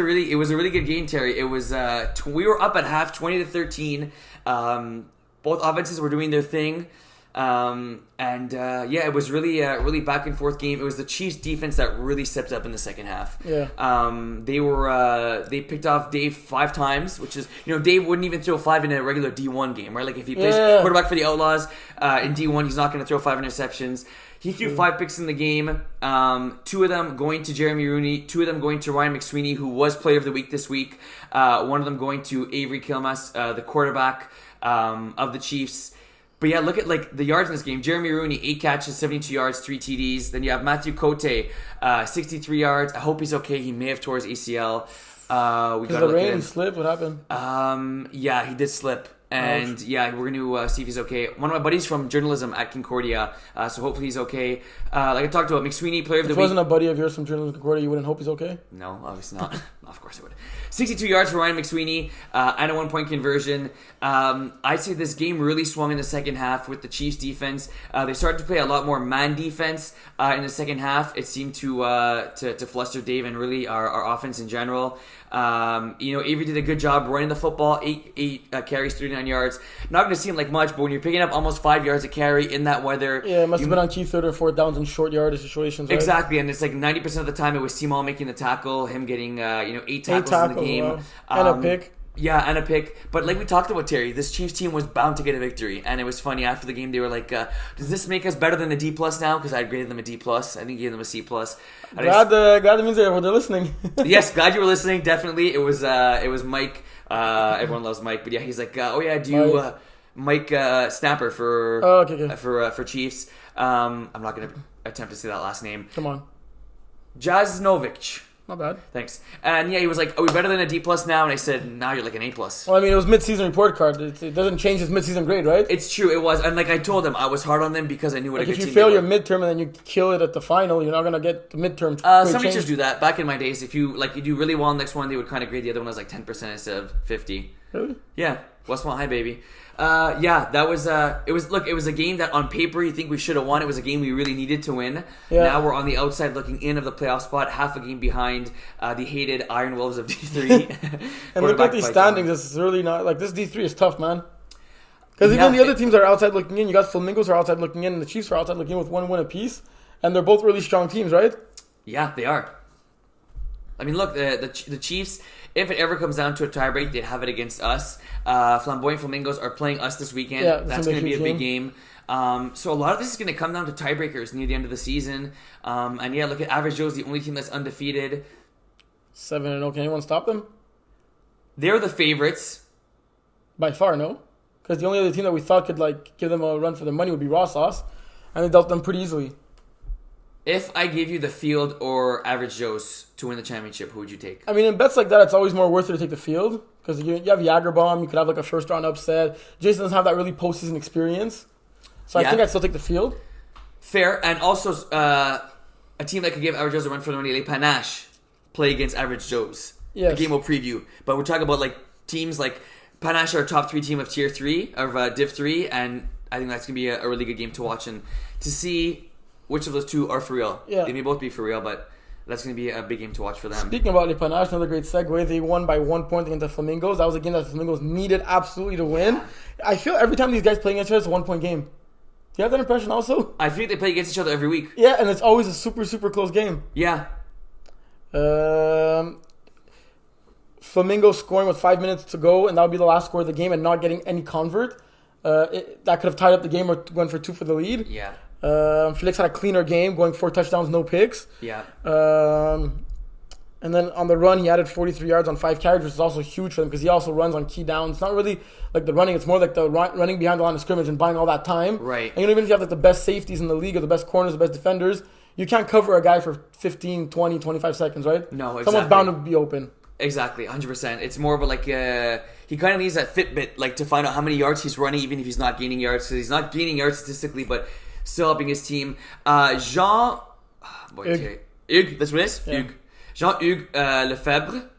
Speaker 1: a really good game, Terry. It was we were up at half, 20-13. Both offenses were doing their thing. It was really back and forth game. It was the Chiefs defense that really stepped up in the second half.
Speaker 2: Yeah.
Speaker 1: They picked off Dave 5 times, which is, Dave wouldn't even throw 5 in a regular D1 game, right? Like if he plays quarterback for the Outlaws, in D1, he's not going to throw 5 interceptions. He threw 5 picks in the game. 2 of them going to Jeremy Rooney, 2 of them going to Ryan McSweeney, who was Player of the Week this week. 1 of them going to Avery Kilmas, the quarterback of the Chiefs. But yeah, look at the yards in this game. Jeremy Rooney, 8 catches, 72 yards, 3 TDs. Then you have Matthew Cote, 63 yards. I hope he's okay. He may have tore his ACL.
Speaker 2: Because the rain slipped. What happened?
Speaker 1: Yeah, he did slip. And we're going to see if he's okay. One of my buddies from journalism at Concordia, so hopefully he's okay. Like I talked about, McSweeney, Player of the Week.
Speaker 2: If he wasn't a buddy of yours from journalism at Concordia, you wouldn't hope he's okay?
Speaker 1: No, obviously not. Of course I would. 62 yards for Ryan McSweeney and a 1-point conversion. I'd say this game really swung in the second half with the Chiefs defense. They started to play a lot more man defense in the second half. It seemed to fluster Dave and really our offense in general. Avery did a good job running the football, 8 carries, 39 yards. Not going to seem like much, but when you're picking up almost 5 yards a carry in that weather...
Speaker 2: Yeah, it must have been on key 3rd or 4th downs in short yardage situations, right?
Speaker 1: Exactly, and it's like 90% of the time it was Seamal making the tackle, him getting 8 tackles in the game.
Speaker 2: Wow. And a pick.
Speaker 1: Yeah, and a pick. But like we talked about, Terry, this Chiefs team was bound to get a victory. And it was funny, after the game, they were like, does this make us better than a D+ now? Because I graded them a D+. I think gave them a C+. Glad
Speaker 2: that means they're listening.
Speaker 1: Yes, glad you were listening, definitely. It was Mike. Everyone loves Mike. But yeah, he's like, Mike Snapper for Chiefs. I'm not going to attempt to say that last name.
Speaker 2: Come on.
Speaker 1: Jaznovic.
Speaker 2: Not bad.
Speaker 1: Thanks. And yeah, he was like, "Are we better than a D+ now?" And I said, "Now you're like an A+."
Speaker 2: Well, I mean, it was mid-season report card. It doesn't change his mid-season grade, right?
Speaker 1: It's true, it was. And like I told him, I was hard on them because I knew what a good team
Speaker 2: if you fail your midterm and then you kill it at the final, you're not gonna get the midterm.
Speaker 1: Some teachers do that. Back in my days, if you do really well in the next one, they would kind of grade the other one as like 10% instead of 50.
Speaker 2: Really?
Speaker 1: Yeah, Westmont High, baby. Yeah, that was it was a game that on paper you think we should have won. It was a game we really needed to win.
Speaker 2: Yeah.
Speaker 1: Now we're on the outside looking in of the playoff spot, half a game behind the hated Iron Wolves of D3.
Speaker 2: And look at these standings. It's really not like this. D3 is tough, man. Because even the other teams are outside looking in. You got Flamingos who are outside looking in, and the Chiefs are outside looking in with 1 win apiece. And they're both really strong teams, right?
Speaker 1: Yeah, they are. I mean, look, the Chiefs, if it ever comes down to a tiebreak, they'd have it against us. Flamboyant Flamingos are playing us this weekend.
Speaker 2: Yeah,
Speaker 1: that's going to be a big game. So a lot of this is going to come down to tiebreakers near the end of the season. And yeah, look at Average Joe's the only team that's undefeated.
Speaker 2: 7-0. Can anyone stop them?
Speaker 1: They're the favorites.
Speaker 2: By far, no. Because the only other team that we thought could like give them a run for their money would be Raw Sauce, and they dealt them pretty easily.
Speaker 1: If I gave you the Field or Average Joe's to win the championship, who would you take?
Speaker 2: I mean, in bets like that, it's always more worth it to take the Field because you have Jagerbomb. You could have like a first round upset. Jason doesn't have that really postseason experience, so I think I'd still take the Field.
Speaker 1: Fair, and also a team that could give Average Joe's a run for the money, Les Panache, play against Average Joe's.
Speaker 2: Yes.
Speaker 1: The game will preview, but we're talking about like teams like Panache are a top 3 team of Tier 3 of Div 3, and I think that's gonna be a really good game to watch and to see which of those two are for real.
Speaker 2: Yeah.
Speaker 1: They may both be for real, but that's going to be a big game to watch for them.
Speaker 2: Speaking about Les Panache, another great segue. They won by 1 point against the Flamingos. That was a game that the Flamingos needed absolutely to win.
Speaker 1: Yeah.
Speaker 2: I feel every time these guys play against each other, it's a 1 point game. Do you have that impression also?
Speaker 1: I think they play against each other every week.
Speaker 2: Yeah, and it's always a super, super close game.
Speaker 1: Yeah.
Speaker 2: Flamingo scoring with 5 minutes to go, and that would be the last score of the game, and not getting any convert. That could have tied up the game or went for 2 for the lead.
Speaker 1: Yeah.
Speaker 2: Felix had a cleaner game, going 4 touchdowns, no picks.
Speaker 1: Yeah.
Speaker 2: And then on the run, he added 43 yards on 5 carries, which is also huge for him because he also runs on key downs. It's not really like the running; it's more like the running behind the line of scrimmage and buying all that time.
Speaker 1: Right.
Speaker 2: And even if you have like the best safeties in the league or the best corners, the best defenders, you can't cover a guy for 15, 20, 25 seconds, right?
Speaker 1: No, exactly.
Speaker 2: Someone's bound to be open.
Speaker 1: Exactly, 100%. It's more about like he kind of needs that Fitbit, like to find out how many yards he's running, even if he's not gaining yards. Because he's not gaining yards statistically, but still helping his team. Hugues, that's what it is?
Speaker 2: Yeah.
Speaker 1: Hugues. Jean-Hugues Lefebvre.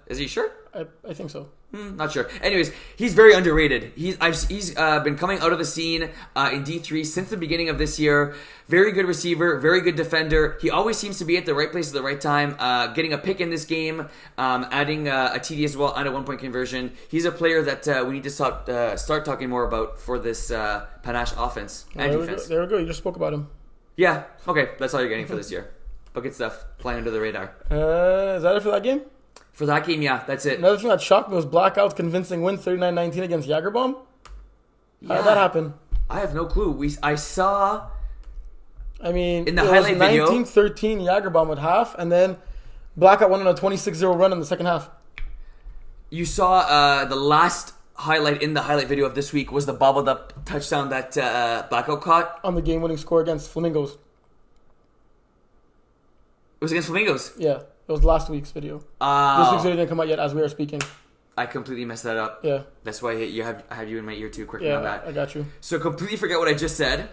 Speaker 1: Is he sure?
Speaker 2: I think so.
Speaker 1: Not sure. Anyways, he's very underrated. He's been coming out of the scene in D3 since the beginning of this year. Very good receiver, very good defender. He always seems to be at the right place at the right time. Getting a pick in this game, adding a TD as well, and a 1 point conversion. He's a player that we need to start talking more about for this Panache offense and defense.
Speaker 2: There we go. You just spoke about him.
Speaker 1: Yeah. Okay. That's all you're getting for this year. But good stuff. Flying under the radar.
Speaker 2: Is that it for that game?
Speaker 1: For that game, yeah, that's it.
Speaker 2: Another thing that shocked me was Blackout's convincing win 39-19 against Jagerbomb. How did that happen?
Speaker 1: I have no clue. I saw.
Speaker 2: I mean,
Speaker 1: in the highlight video,
Speaker 2: 19-13 Jagerbomb at half, and then Blackout went on a 26-0 run in the second half.
Speaker 1: You saw the last highlight in the highlight video of this week was the bobbled up touchdown that Blackout caught
Speaker 2: on the game-winning score against Flamingos.
Speaker 1: It was against Flamingos.
Speaker 2: Yeah. It was last week's video. This week's video didn't come out yet as we are speaking.
Speaker 1: I completely messed that up.
Speaker 2: Yeah.
Speaker 1: That's why I have you in my ear too quickly on that.
Speaker 2: I got you.
Speaker 1: So completely forget what I just said.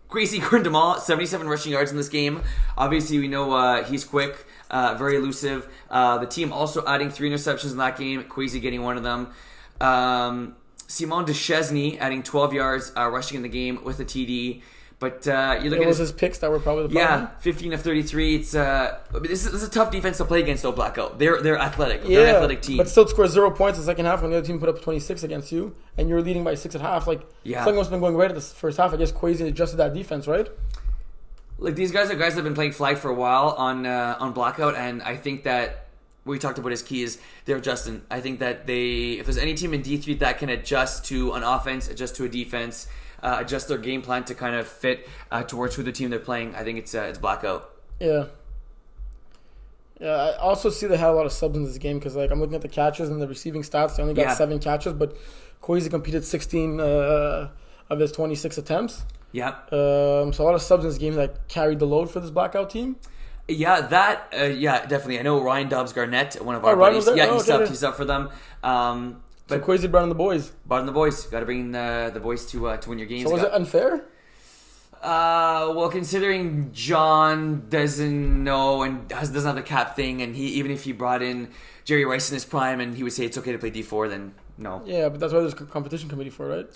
Speaker 1: Crazy Grindemal, 77 rushing yards in this game. Obviously, we know he's quick, very elusive. The team also adding 3 interceptions in that game. Quasi getting one of them. Simon Deschesney adding 12 yards rushing in the game with a TD. But you look at
Speaker 2: his picks that were probably the problem.
Speaker 1: Yeah, 15 of 33. It's this is a tough defense to play against though. Blackout. They're athletic. They're an athletic team.
Speaker 2: But still score 0 points in the second half when the other team put up 26 against you, and you're leading by 6 at half. Like something must have been going right at the first half. I guess Quasi adjusted that defense, right?
Speaker 1: Like these guys are guys that have been playing flag for a while on Blackout, and I think that what we talked about is key is they're adjusting. I think that if there's any team in D3 that can adjust to an offense, adjust to a defense. Adjust their game plan to kind of fit towards who the team they're playing. I think it's Blackout.
Speaker 2: Yeah. Yeah, I also see they had a lot of subs in this game because like I'm looking at the catches and the receiving stats. They only got 7 catches, but Quasi competed 16 of his 26 attempts.
Speaker 1: Yeah.
Speaker 2: So a lot of subs in this game that carried the load for this Blackout team.
Speaker 1: Yeah, definitely. I know Ryan Dobbs Garnett, one of our buddies. Yeah, he's up for them.
Speaker 2: But Quasi brought in the boys.
Speaker 1: Got to bring in the boys to win your games.
Speaker 2: So was it unfair?
Speaker 1: Well, considering John doesn't know and doesn't have the cap thing, and even if he brought in Jerry Rice in his prime and he would say it's okay to play D4, then no.
Speaker 2: Yeah, but that's why there's a competition committee for, right?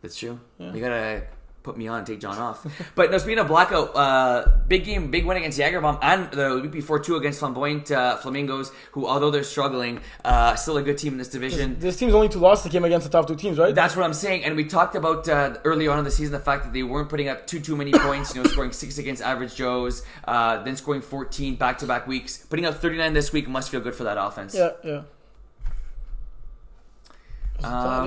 Speaker 1: That's true.
Speaker 2: Yeah.
Speaker 1: You gotta put me on and take John off. But no, speaking of blackout, big game, big win against Jagerbomb, and the week before too against Flamboyant Flamingos, who although they're struggling, still a good team in this division.
Speaker 2: This team's only 2 losses that came against the top 2 teams, right?
Speaker 1: That's what I'm saying. And we talked about earlier on in the season the fact that they weren't putting up too many points. Scoring 6 against Average Joes, then scoring 14 back-to-back weeks. Putting up 39 this week must feel good for that offense.
Speaker 2: Yeah.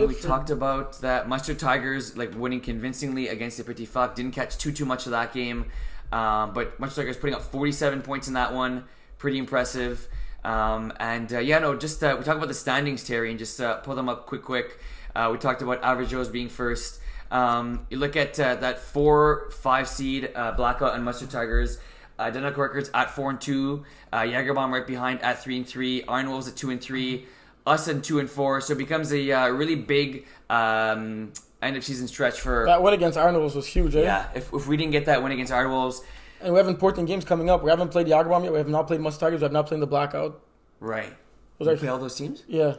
Speaker 1: We talked about that Mustard Tigers winning convincingly against the Petit Fuck. Didn't catch too much of that game, but Mustard Tigers putting up 47 points in that one. Pretty impressive. We talked about the standings, Terry, and just pull them up quick. We talked about Average Joe's being first. You look at that 4-5 seed Blackout and Mustard Tigers. Identical records at 4-2. Jagerbomb right behind at 3-3. Iron Wolves at 2-3. Us at 2-4. So it becomes a really big end of season stretch for
Speaker 2: that win against Iron Wolves was huge, eh?
Speaker 1: Yeah, if we didn't get that win against Iron Wolves.
Speaker 2: And we have important games coming up. We haven't played Jagerbomb yet. We have not played Mustard Tigers. We have not played the Blackout.
Speaker 1: Right.
Speaker 2: Those are
Speaker 1: play all those teams?
Speaker 2: Yeah.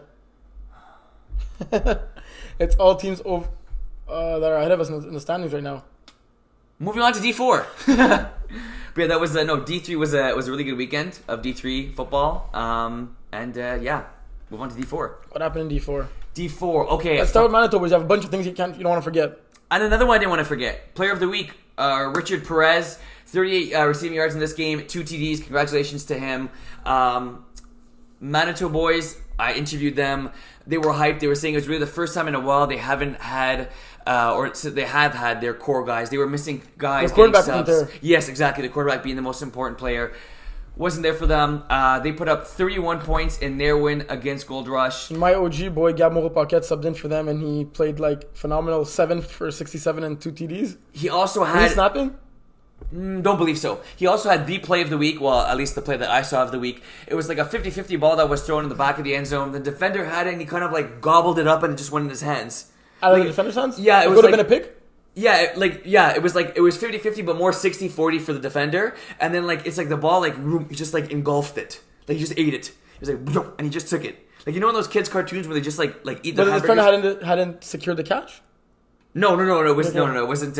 Speaker 2: It's all teams that are ahead of us in the standings right now.
Speaker 1: Moving on to D4. But yeah, that was D3 was a really good weekend of D3 football. Move on to D4.
Speaker 2: What happened in D4?
Speaker 1: D4. Okay.
Speaker 2: Let's start with Manitoba. You have a bunch of things you don't want to forget.
Speaker 1: And another one I didn't want to forget. Player of the week, Richard Perez, 38 receiving yards in this game, 2 TDs. Congratulations to him. Manitoba boys, I interviewed them. They were hyped. They were saying it was really the first time in a while they haven't had, they have had their core guys. They were missing guys.
Speaker 2: The quarterback
Speaker 1: getting
Speaker 2: wasn't
Speaker 1: subs. Yes, exactly. The quarterback being the most important player. Wasn't there for them. They put up 31 points in their win against Gold Rush.
Speaker 2: My OG boy, Gab Moreau-Paquette, subbed in for them, and he played phenomenal 7 for 67 and 2 TDs.
Speaker 1: He also had...
Speaker 2: Was he snapping?
Speaker 1: Don't believe so. He also had the play of the week, well, at least the play that I saw of the week. It was like a 50-50 ball that was thrown in the back of the end zone. The defender had it, and he kind of gobbled it up, and it just went in his hands.
Speaker 2: Out of the defender's hands?
Speaker 1: Yeah, it
Speaker 2: would have been a pick?
Speaker 1: Yeah, it was 50-50, but more 60-40 for the defender. And then it's the ball he just engulfed it. He just ate it. He was and he just took it. In those kids' cartoons where they just eat the
Speaker 2: hamburgers? But the defender hadn't secured the catch?
Speaker 1: No. It wasn't.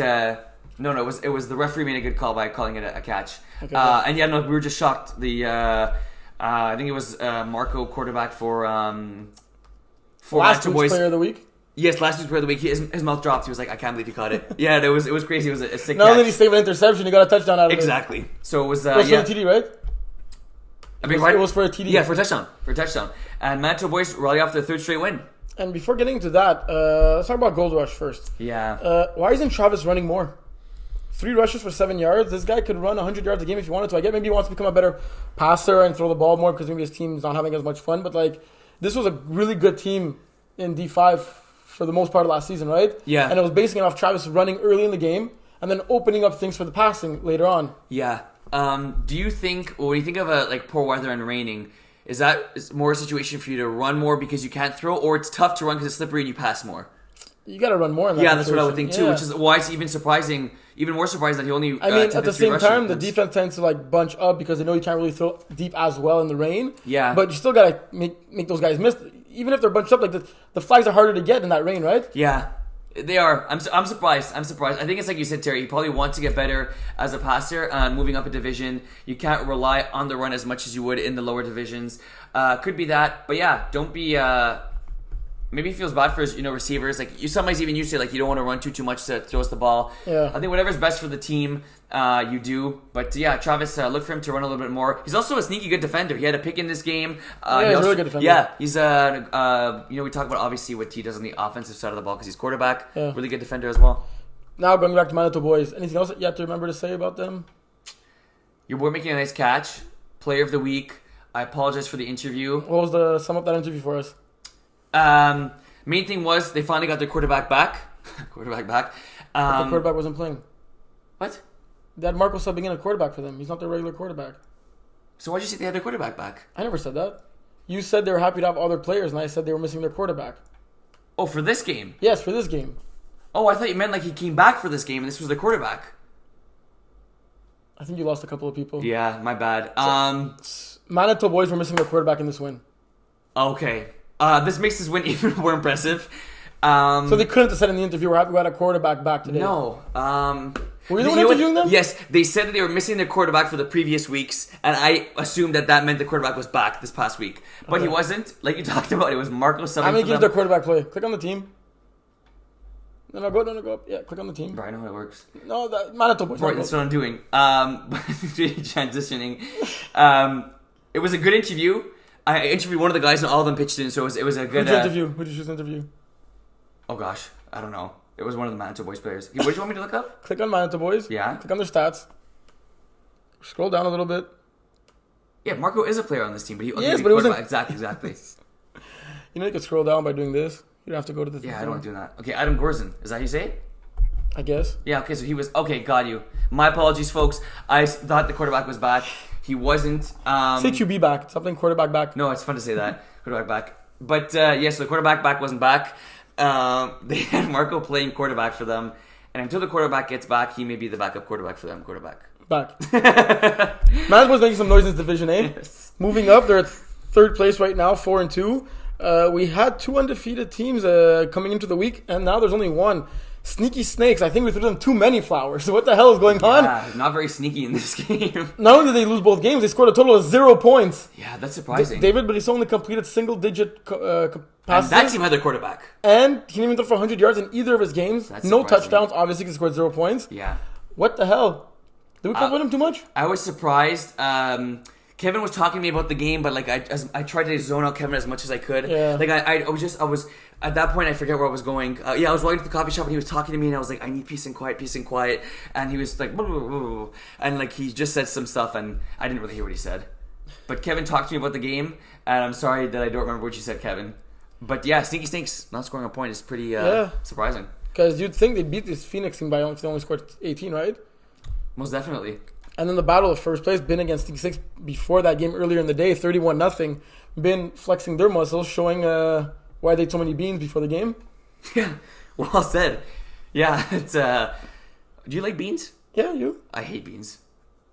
Speaker 1: It was the referee made a good call by calling it a catch. Okay, we were just shocked. I think it was Marco, quarterback for
Speaker 2: last week's boys. Player of the week.
Speaker 1: Yes, last week's player of the week. His mouth dropped. He was like, "I can't believe he caught it." Yeah, it was crazy. It was a sick.
Speaker 2: Not only did he save an interception, he got a touchdown out of it.
Speaker 1: Exactly. So it was.
Speaker 2: It was for a TD, right? It was for a TD.
Speaker 1: Yeah, for a touchdown. And Manitoba boys rally off their 3rd straight win.
Speaker 2: And before getting into that, let's talk about Gold Rush first.
Speaker 1: Yeah.
Speaker 2: Why isn't Travis running more? 3 rushes for 7 yards. This guy could run 100 yards a game if he wanted to. I get maybe he wants to become a better passer and throw the ball more because maybe his team's not having as much fun. But this was a really good team in D5 for the most part of last season, right?
Speaker 1: Yeah.
Speaker 2: And it was basing it off Travis running early in the game and then opening up things for the passing later on.
Speaker 1: Yeah. Do you think, when you think of poor weather and raining, is that more a situation for you to run more because you can't throw, or it's tough to run because it's slippery and you pass more?
Speaker 2: You got to run more in that situation.
Speaker 1: That's what I would think too, which is why it's even more surprising that he only
Speaker 2: at the same time, the defense tends to bunch up because they know you can't really throw deep as well in the rain.
Speaker 1: Yeah.
Speaker 2: But you still got to make those guys miss. Even if they're bunched up, the flags are harder to get in that rain, right?
Speaker 1: Yeah. They are. I'm surprised. I think it's like you said, Terry. You probably want to get better as a passer. Moving up a division, you can't rely on the run as much as you would in the lower divisions. Could be that, but yeah, don't be. Maybe he feels bad for his, receivers. You sometimes even you say you don't want to run too much to throw us the ball.
Speaker 2: Yeah.
Speaker 1: I think whatever's best for the team, you do. But yeah, Travis, look for him to run a little bit more. He's also a sneaky good defender. He had a pick in this game.
Speaker 2: He's a really good defender.
Speaker 1: Yeah, he's we talk about obviously what he does on the offensive side of the ball because he's quarterback. Yeah. Really good defender as well.
Speaker 2: Now going back to Manitoba boys, anything else that you have to remember to say about them?
Speaker 1: Your boy making a nice catch. Player of the week. I apologize for the interview.
Speaker 2: What was sum up that interview for us?
Speaker 1: Main thing was they finally got their quarterback back.
Speaker 2: But the quarterback wasn't playing.
Speaker 1: What?
Speaker 2: They had Marco subbing in a quarterback for them. He's not their regular quarterback.
Speaker 1: So why'd you say they had their quarterback back?
Speaker 2: I never said that. You said they were happy to have all their players, and I said they were missing their quarterback.
Speaker 1: Oh, for this game?
Speaker 2: Yes, for this game.
Speaker 1: Oh, I thought you meant he came back for this game and this was their quarterback.
Speaker 2: I think you lost a couple of people.
Speaker 1: Yeah, my bad.
Speaker 2: Manitoba boys were missing their quarterback in this win.
Speaker 1: Okay. This makes this win even more impressive.
Speaker 2: So they couldn't have said in the interview, we had a quarterback back today.
Speaker 1: No.
Speaker 2: Were you the one interviewing them?
Speaker 1: Yes, they said that they were missing their quarterback for the previous weeks, and I assumed that meant the quarterback was back this past week. But he wasn't. Like you talked about, it was Marco subbing
Speaker 2: How many
Speaker 1: for
Speaker 2: games
Speaker 1: them.
Speaker 2: their quarterback play? Click on the team. No, go up. Yeah, click on the team.
Speaker 1: Bro, I know how it works.
Speaker 2: No, Manitoba boys.
Speaker 1: Right, that's what I'm doing. Transitioning. It was a good interview. I interviewed one of the guys, and all of them pitched in, so it was a good.
Speaker 2: Who'd you interview? Who did you choose to interview?
Speaker 1: Oh gosh, I don't know. It was one of the Manitoba Boys players. What did you want me to look up?
Speaker 2: Click on Manitoba boys.
Speaker 1: Yeah.
Speaker 2: Click on their stats. Scroll down a little bit.
Speaker 1: Yeah, Marco is a player on this team, but he
Speaker 2: Yes, but it wasn't
Speaker 1: exactly.
Speaker 2: You know, you can scroll down by doing this. You don't have to go to the.
Speaker 1: Yeah, I don't want to do that. Okay, Adam Gorzen. Is that how you say it?
Speaker 2: I guess.
Speaker 1: Yeah. Okay, so he was. Okay, got you. My apologies, folks. I thought the quarterback was back. He wasn't.
Speaker 2: Say QB back. Something quarterback back.
Speaker 1: No, it's fun to say that quarterback back. But yes, the quarterback back wasn't back. They had Marco playing quarterback for them, and until the quarterback gets back, he may be the backup quarterback for them. Quarterback.
Speaker 2: Back. Manitoba's making some noise in this division, eh?
Speaker 1: Yes.
Speaker 2: Moving up, they're at third place right now, 4-2. We had 2 undefeated teams coming into the week, and now there's only one. Sneaky Snakes. I think we threw them too many flowers. What the hell is going on?
Speaker 1: Yeah, not very sneaky in this game.
Speaker 2: Not only did they lose both games, they scored a total of 0 points.
Speaker 1: Yeah, that's surprising.
Speaker 2: David Brisson only completed single-digit passes.
Speaker 1: And that team had their quarterback.
Speaker 2: And he didn't even throw for 100 yards in either of his games.
Speaker 1: That's
Speaker 2: No
Speaker 1: surprising.
Speaker 2: touchdowns, obviously, he scored 0 points.
Speaker 1: Yeah.
Speaker 2: What the hell? Did we compliment him too much?
Speaker 1: I was surprised. Kevin was talking to me about the game, but like I tried to zone out Kevin as much as I could.
Speaker 2: Yeah.
Speaker 1: Like I was at that point I forget where I was going. I was walking to the coffee shop and he was talking to me and I was like, I need peace and quiet, and he was like, blah, blah, blah, blah. And like he just said some stuff and I didn't really hear what he said. But Kevin talked to me about the game and I'm sorry that I don't remember what you said, Kevin. But yeah, Sneaky Snakes not scoring a point is pretty surprising.
Speaker 2: Because you'd think they'd beat this Phoenix team if they only scored 18, right?
Speaker 1: Most definitely.
Speaker 2: And then the battle of first place, Bin against Sneaky Snakes before that game earlier in the day, 31-0. Bin flexing their muscles, showing why they ate so many beans before the game.
Speaker 1: Yeah, well said. Yeah, it's. Do you like beans?
Speaker 2: Yeah, you.
Speaker 1: I hate beans.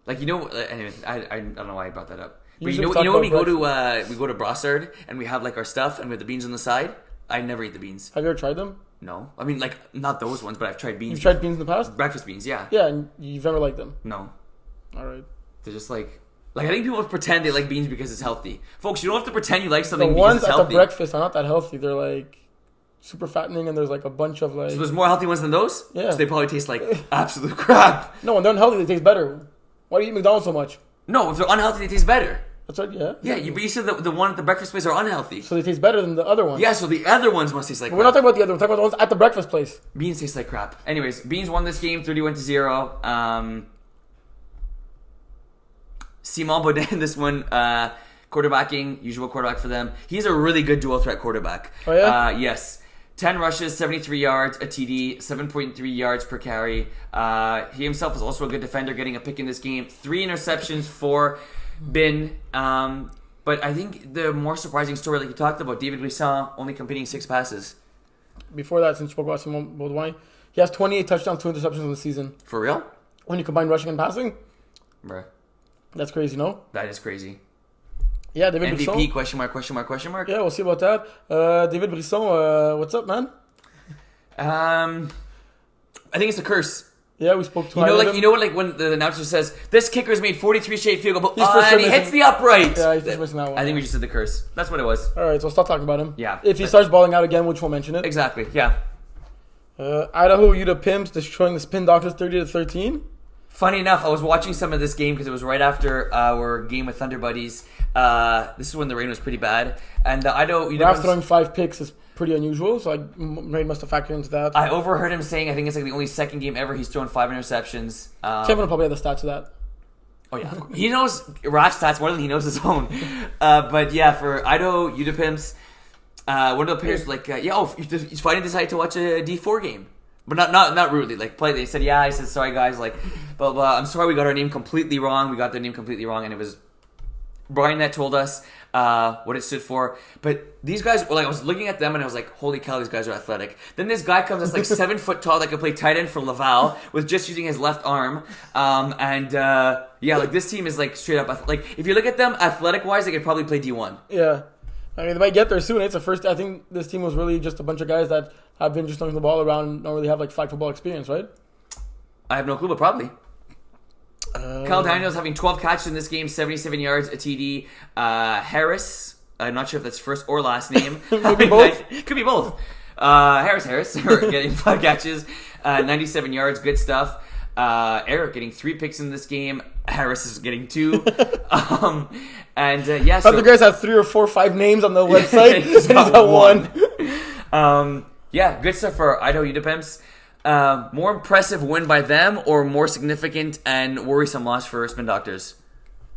Speaker 1: Like anyway, I don't know why I brought that up. But
Speaker 2: You
Speaker 1: you
Speaker 2: should
Speaker 1: know
Speaker 2: talk
Speaker 1: when
Speaker 2: about
Speaker 1: we go to Brossard and we have like our stuff and we have the beans on the side. I never eat the beans.
Speaker 2: Have you ever tried them?
Speaker 1: No, I mean like not those ones, but I've tried beans.
Speaker 2: You've tried beans in the past?
Speaker 1: Breakfast beans, yeah.
Speaker 2: Yeah, and you've never liked them.
Speaker 1: No,
Speaker 2: All right.
Speaker 1: they're just like I think people pretend they like beans because it's healthy. Folks, you don't have to pretend you like
Speaker 2: The
Speaker 1: something because
Speaker 2: ones
Speaker 1: it's
Speaker 2: at
Speaker 1: healthy.
Speaker 2: the breakfast are not that healthy. They're like super fattening, and there's like a bunch of like.
Speaker 1: So there's more healthy ones than those.
Speaker 2: Yeah.
Speaker 1: So they probably taste like absolute crap.
Speaker 2: No, when they're unhealthy, they taste better. Why do you eat McDonald's so much?
Speaker 1: No, if they're unhealthy, they taste better.
Speaker 2: That's right. Yeah.
Speaker 1: Yeah, but you said the one at the breakfast place are unhealthy.
Speaker 2: So they taste better than the other ones.
Speaker 1: Yeah, so the other ones must taste like
Speaker 2: But
Speaker 1: crap.
Speaker 2: we're not talking about the other. We're talking about the ones at the breakfast place.
Speaker 1: Beans taste like crap. Anyways, Beans won this game 31-0. Simon Baudin, this one, quarterbacking, usual quarterback for them. He's a really good dual threat quarterback.
Speaker 2: Oh, yeah?
Speaker 1: Yes. 10 rushes, 73 yards, a TD, 7.3 yards per carry. He himself is also a good defender, getting a pick in this game. 3 interceptions for Bin. But I think the more surprising story, like you talked about, David Brisson only completing 6 passes.
Speaker 2: Before that, since you spoke about Simon Baudouin, he has 28 touchdowns, 2 interceptions in the season.
Speaker 1: For real?
Speaker 2: When you combine rushing and passing,
Speaker 1: Bruh.
Speaker 2: that's crazy, no?
Speaker 1: That is crazy.
Speaker 2: Yeah, David
Speaker 1: MVP,
Speaker 2: Brisson.
Speaker 1: question mark, question mark, question mark?
Speaker 2: Yeah, we'll see about that. David Brisson, what's up, man?
Speaker 1: I think it's a curse.
Speaker 2: Yeah, we spoke to
Speaker 1: You know what, like when the announcer says, this kicker's made 43 straight field goal,
Speaker 2: He's for
Speaker 1: but
Speaker 2: sure
Speaker 1: and he hits
Speaker 2: missing-
Speaker 1: the upright.
Speaker 2: Yeah, he's just missing that one.
Speaker 1: I think we just did the curse. That's what it was.
Speaker 2: All right, so stop talking about him.
Speaker 1: Yeah.
Speaker 2: If he starts balling out again, which we'll mention it.
Speaker 1: Exactly, yeah.
Speaker 2: Idaho Utah Pimps destroying the Spin Doctors 30-13.
Speaker 1: Funny enough, I was watching some of this game because it was right after our game with Thunder Buddies. This is when the rain was pretty bad. And the Idaho Utah
Speaker 2: Raf
Speaker 1: Pimps,
Speaker 2: throwing 5 picks is pretty unusual, so rain must have factored into that.
Speaker 1: I overheard him saying, I think it's like the only second game ever he's thrown 5 interceptions.
Speaker 2: Kevin will probably have the stats of that.
Speaker 1: Oh yeah, he knows Raf's stats more than he knows his own. But yeah, for Idaho Utah Pimps, one of the players like, he's finally decided to watch a D4 game, but not rudely. Like play, they said, I said sorry guys, like blah blah. I'm sorry we got our name completely wrong. We got their name completely wrong, and it was Brian that told us what it stood for. But these guys, I was looking at them and I was like, holy cow, these guys are athletic. Then this guy comes that's like 7 foot tall that can play tight end for Laval with just using his left arm. This team is like straight up. Like if you look at them athletic wise, they could probably play D1.
Speaker 2: Yeah. I mean, they might get there soon. It's the first. I think this team was really just a bunch of guys that have been just throwing the ball around and don't really have like flag football experience, right?
Speaker 1: I have no clue, but probably. Kyle Daniels having 12 catches in this game, 77 yards, a TD. Harris, I'm not sure if that's first or last name.
Speaker 2: Could be both.
Speaker 1: Could be both. Harris getting 5 catches, 97 yards, good stuff. Eric getting 3 picks in this game. Harris is getting 2.
Speaker 2: Other guys have 3 or 4 or 5 names on the website. He's got 1.
Speaker 1: Good stuff for Idaho Udipimps. More impressive win by them or more significant and worrisome loss for Spin Doctors?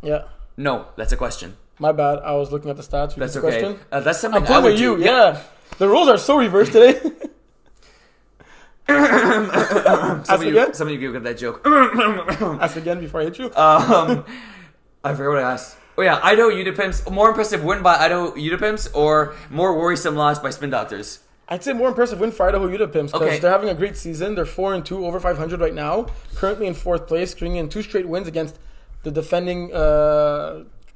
Speaker 2: Yeah.
Speaker 1: No, that's a question.
Speaker 2: My bad. I was looking at the stats.
Speaker 1: That's okay.
Speaker 2: Question.
Speaker 1: That's something
Speaker 2: I'm playing with you. Yeah. The rules are so reversed today.
Speaker 1: Some of you get that joke.
Speaker 2: Ask again before I hit you.
Speaker 1: I forgot what I asked. Oh yeah, Idaho Udipimps. More impressive win by Idaho Udipimps or more worrisome loss by Spin Doctors?
Speaker 2: I'd say more impressive win for Idaho Udipimps because
Speaker 1: Okay.
Speaker 2: they're having a great season. They're 4-2, over 500 right now. Currently in 4th place, stringing in 2 straight wins against the defending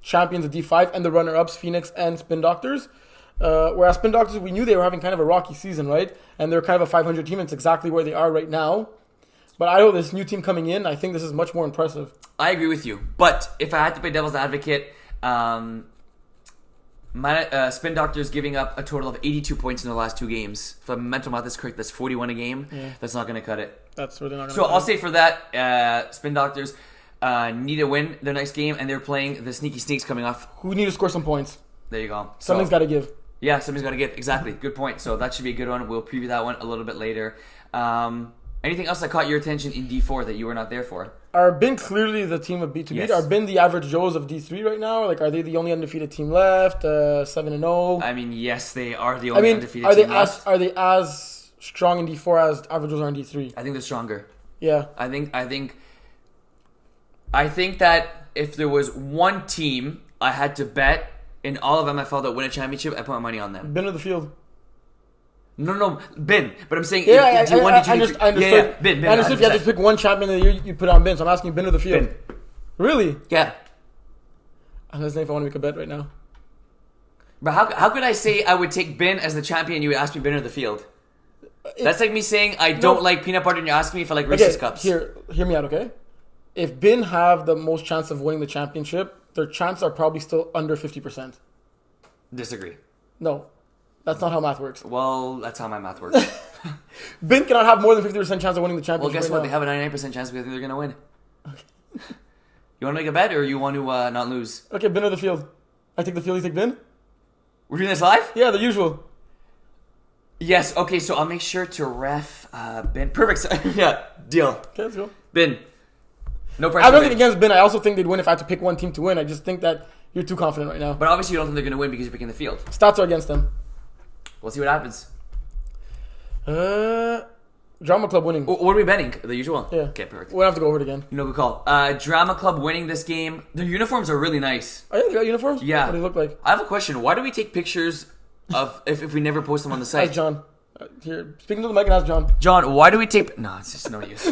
Speaker 2: champions of D5 and the runner-ups, Phoenix and Spin Doctors. Whereas Spin Doctors, we knew they were having kind of a rocky season, right? And they're kind of a 500 team. It's exactly where they are right now. But Idaho, this new team coming in, I think this is much more impressive.
Speaker 1: I agree with you. But if I had to play devil's advocate, Spin Doctors giving up a total of 82 points in the last 2 games. If my mental math is correct, that's 41 a game. Yeah. That's not going to cut it.
Speaker 2: That's really not going to
Speaker 1: So I'll say for that, Spin Doctors need to win their next game, and they're playing the Sneaky Sneaks coming off.
Speaker 2: Who need to score some points.
Speaker 1: There you go.
Speaker 2: Something's got to give.
Speaker 1: Yeah, something's got to give. Exactly. Good point. So that should be a good one. We'll preview that one a little bit later. Anything else that caught your attention in D4 that you were not there for?
Speaker 2: Are Bin clearly the team of B to beat?
Speaker 1: Yes.
Speaker 2: Are Bin the average Joes of D3 right now? Like, are they the only undefeated team left? 7-0.
Speaker 1: I mean, yes, they are the only undefeated team left.
Speaker 2: Are they as strong in D4 as average Joes are in D3?
Speaker 1: I think they're stronger.
Speaker 2: Yeah.
Speaker 1: I think that if there was one team I had to bet in all of MFL that win a championship, I put my money on them.
Speaker 2: Bin of the field.
Speaker 1: No, Bin. But I'm saying,
Speaker 2: I understood.
Speaker 1: Bin.
Speaker 2: I understood if you had to pick one champion of the year, you put on Bin. So I'm asking Bin of the field.
Speaker 1: Bin.
Speaker 2: Really?
Speaker 1: Yeah.
Speaker 2: I'm listening if I want to make a bet right now.
Speaker 1: But how could I say I would take Bin as the champion? You would ask me Bin of the field. That's like me saying I don't like peanut butter and you're asking me if I like Reese's Cups.
Speaker 2: Hear me out, okay? If Bin have the most chance of winning the championship, their chances are probably still under 50%.
Speaker 1: Disagree.
Speaker 2: No. That's not how math works.
Speaker 1: Well, that's how my math works.
Speaker 2: Bin cannot have more than 50% chance of winning the championship.
Speaker 1: Well, guess
Speaker 2: right
Speaker 1: what?
Speaker 2: now.
Speaker 1: They have a 99% chance because they're going to win. Okay. You want to make a bet or you want to not lose?
Speaker 2: Okay, Bin of the field. I take the field, you take Bin?
Speaker 1: We're doing this live?
Speaker 2: Yeah, the usual.
Speaker 1: Yes, okay, so I'll make sure to ref Bin. Perfect. Yeah, deal.
Speaker 2: Okay, let's go.
Speaker 1: Bin. No pressure.
Speaker 2: I have nothing against Bin. I also think they'd win if I had to pick one team to win. I just think that you're too confident right now.
Speaker 1: But obviously you don't think they're going to win because you're picking the field.
Speaker 2: Stats are against them.
Speaker 1: We'll see what happens.
Speaker 2: Drama Club winning.
Speaker 1: What are we betting? The usual?
Speaker 2: Yeah.
Speaker 1: Okay, perfect.
Speaker 2: We'll have to go over it again.
Speaker 1: No, good call. Drama Club winning this game. Their uniforms are really nice.
Speaker 2: Oh yeah, they got uniforms?
Speaker 1: Yeah.
Speaker 2: What do they look like?
Speaker 1: I have a question. Why do we take pictures of if we never post them on the site?
Speaker 2: Ask John. Here, speaking to the mic and ask John.
Speaker 1: John, why do we take... No, it's just no use.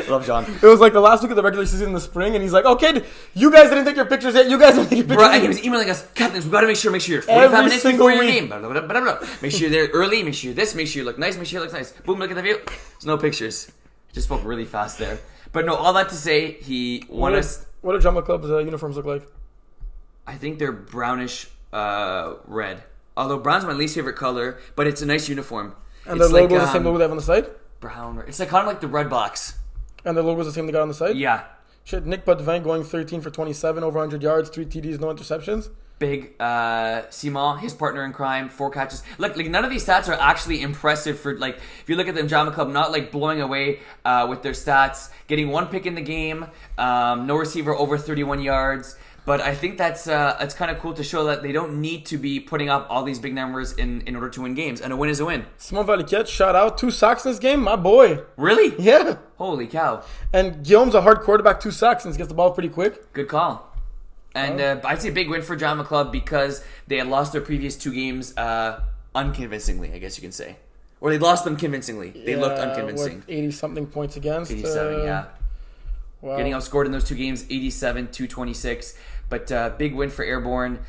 Speaker 1: Love John.
Speaker 2: It was like the last week of the regular season in the spring, and he's like, "Okay, you guys didn't take your pictures yet. You guys didn't take your pictures."
Speaker 1: Bro, and he
Speaker 2: yet.
Speaker 1: was emailing us, Captains, we gotta make sure you're 45
Speaker 2: Every
Speaker 1: minutes
Speaker 2: single
Speaker 1: before your
Speaker 2: week.
Speaker 1: game. Blah, blah, blah, blah, blah. Make sure you're there early. Make sure you're this. Make sure you look nice. Make sure you look nice. Boom, look at the view. There's no pictures. Just spoke really fast there. But no, all that to say, he won us...
Speaker 2: What do Drama Club's uniforms look like?
Speaker 1: I think they're brownish red. Although brown's my least favorite color, but it's a nice uniform.
Speaker 2: And the logo is the same logo they have on the side?
Speaker 1: Brown. It's like kind of like the red box.
Speaker 2: And the logo is the same they got on the side?
Speaker 1: Yeah.
Speaker 2: Shit, Nick Potvin going 13 for 27, over 100 yards, 3 TDs, no interceptions.
Speaker 1: Big Simon, his partner in crime, 4 catches. Look, like none of these stats are actually impressive for like if you look at the Drama Club, not like blowing away with their stats. Getting 1 pick in the game, no receiver over 31 yards. But I think that's it's kind of cool to show that they don't need to be putting up all these big numbers in order to win games. And a win is a win.
Speaker 2: Simon Valiquette, shout out. 2 sacks in this game, my boy.
Speaker 1: Really?
Speaker 2: Yeah.
Speaker 1: Holy cow.
Speaker 2: And Guillaume's a hard quarterback, 2 sacks, and he gets the ball pretty quick.
Speaker 1: Good call. And I'd say big win for Drama Club because they had lost their previous 2 games unconvincingly, I guess you can say. Or they lost them convincingly. They looked unconvincing.
Speaker 2: 80-something points against.
Speaker 1: 87, yeah.
Speaker 2: Wow.
Speaker 1: Getting outscored in those 2 games, 87-26. But big win for Airborne.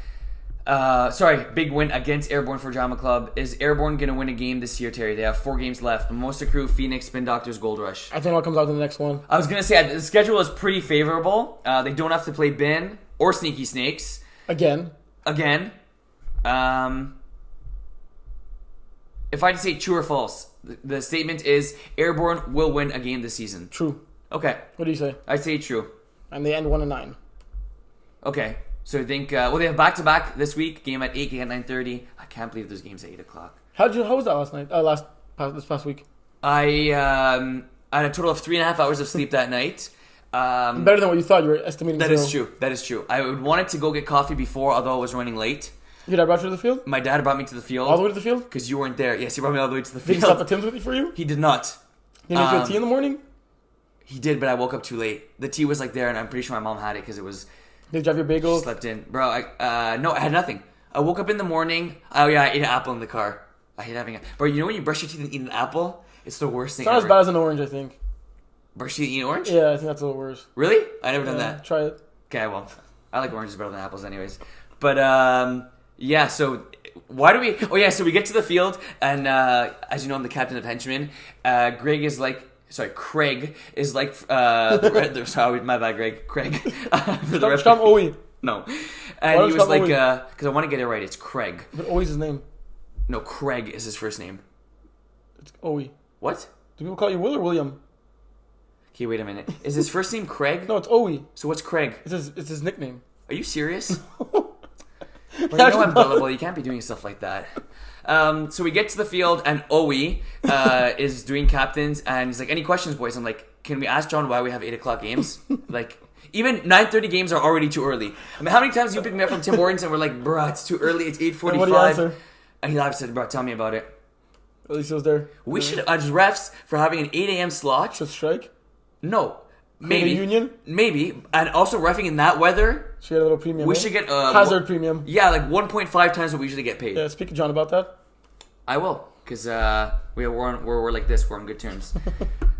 Speaker 1: Big win against Airborne for Drama Club. Is Airborne going to win a game this year, Terry? They have 4 games left. Mimosa Crew, Phoenix, Spin Doctors, Gold Rush.
Speaker 2: I think what comes out in the next one.
Speaker 1: I was going to say, the schedule is pretty favorable. They don't have to play Bin or Sneaky Snakes.
Speaker 2: Again.
Speaker 1: If I had to say true or false, the statement is Airborne will win a game this season.
Speaker 2: True.
Speaker 1: Okay.
Speaker 2: What do you say?
Speaker 1: I'd say true.
Speaker 2: And they end 1-9.
Speaker 1: Okay. So I think, they have back-to-back this week. Game at 8, game at 9:30. I can't believe there's games at 8 o'clock.
Speaker 2: How was that last night? This past week?
Speaker 1: I had a total of 3.5 hours of sleep that night.
Speaker 2: Better than what you thought. You were estimating
Speaker 1: That
Speaker 2: 0.
Speaker 1: is true. I wanted to go get coffee before, although I was running late.
Speaker 2: Your dad brought you to the field?
Speaker 1: My dad brought me to the field.
Speaker 2: All the way to the field?
Speaker 1: Because you weren't there. Yes, he brought me all the way to the
Speaker 2: Did
Speaker 1: field.
Speaker 2: he stop at Tim's with you for you?
Speaker 1: He did not.
Speaker 2: Did he make you a tea in the morning?
Speaker 1: He did, but I woke up too late. The tea was there, and I'm pretty sure my mom had it because it was...
Speaker 2: Did you have your bagels?
Speaker 1: Slept in. Bro, no, I had nothing. I woke up in the morning. Oh, yeah, I ate an apple in the car. I hate having it. Bro, you know when you brush your teeth and eat an apple? It's the worst thing
Speaker 2: It's not
Speaker 1: ever.
Speaker 2: as bad as an orange, I think.
Speaker 1: Brush your teeth and eat an orange?
Speaker 2: Yeah, I think that's a little worse.
Speaker 1: Really? I never done that.
Speaker 2: Try it.
Speaker 1: Okay, well, I like oranges better than apples anyways. But, yeah, so... Why do we... Oh, yeah, so we get to the field, and as you know, I'm the captain of henchmen. Craig is like... Sorry, sorry, my bad, Greg. Craig.
Speaker 2: Stop Owie.
Speaker 1: No. And he was like... Because I want to get it right. It's Craig.
Speaker 2: But Owie's his name.
Speaker 1: No, Craig is his first name.
Speaker 2: It's Owie.
Speaker 1: What?
Speaker 2: Do people call you Will or William?
Speaker 1: Okay, wait a minute. Is his first name Craig?
Speaker 2: No, it's Owie.
Speaker 1: So what's Craig?
Speaker 2: It's his nickname.
Speaker 1: Are you serious? Well, you know I'm gullible. You can't be doing stuff like that. So we get to the field, and Owie is doing captains, and he's like, any questions, boys? I'm like, can we ask John why we have 8 o'clock games? Even 9:30 games are already too early. I mean, how many times you picked me up from Tim Hortons and we're like, bruh, it's too early, it's 8:45.
Speaker 2: What do you answer?
Speaker 1: And he laughed and said, bruh, tell me about it.
Speaker 2: At least he was there.
Speaker 1: We should judge refs for having an 8 a.m. slot.
Speaker 2: Just strike?
Speaker 1: No. Maybe.
Speaker 2: Union?
Speaker 1: Maybe. And also reffing in that weather.
Speaker 2: Should get a little premium.
Speaker 1: We should get...
Speaker 2: hazard premium.
Speaker 1: Yeah, 1.5 times what we usually get paid.
Speaker 2: Yeah, speak to John about that.
Speaker 1: I will. Because we're like this. We're on good terms.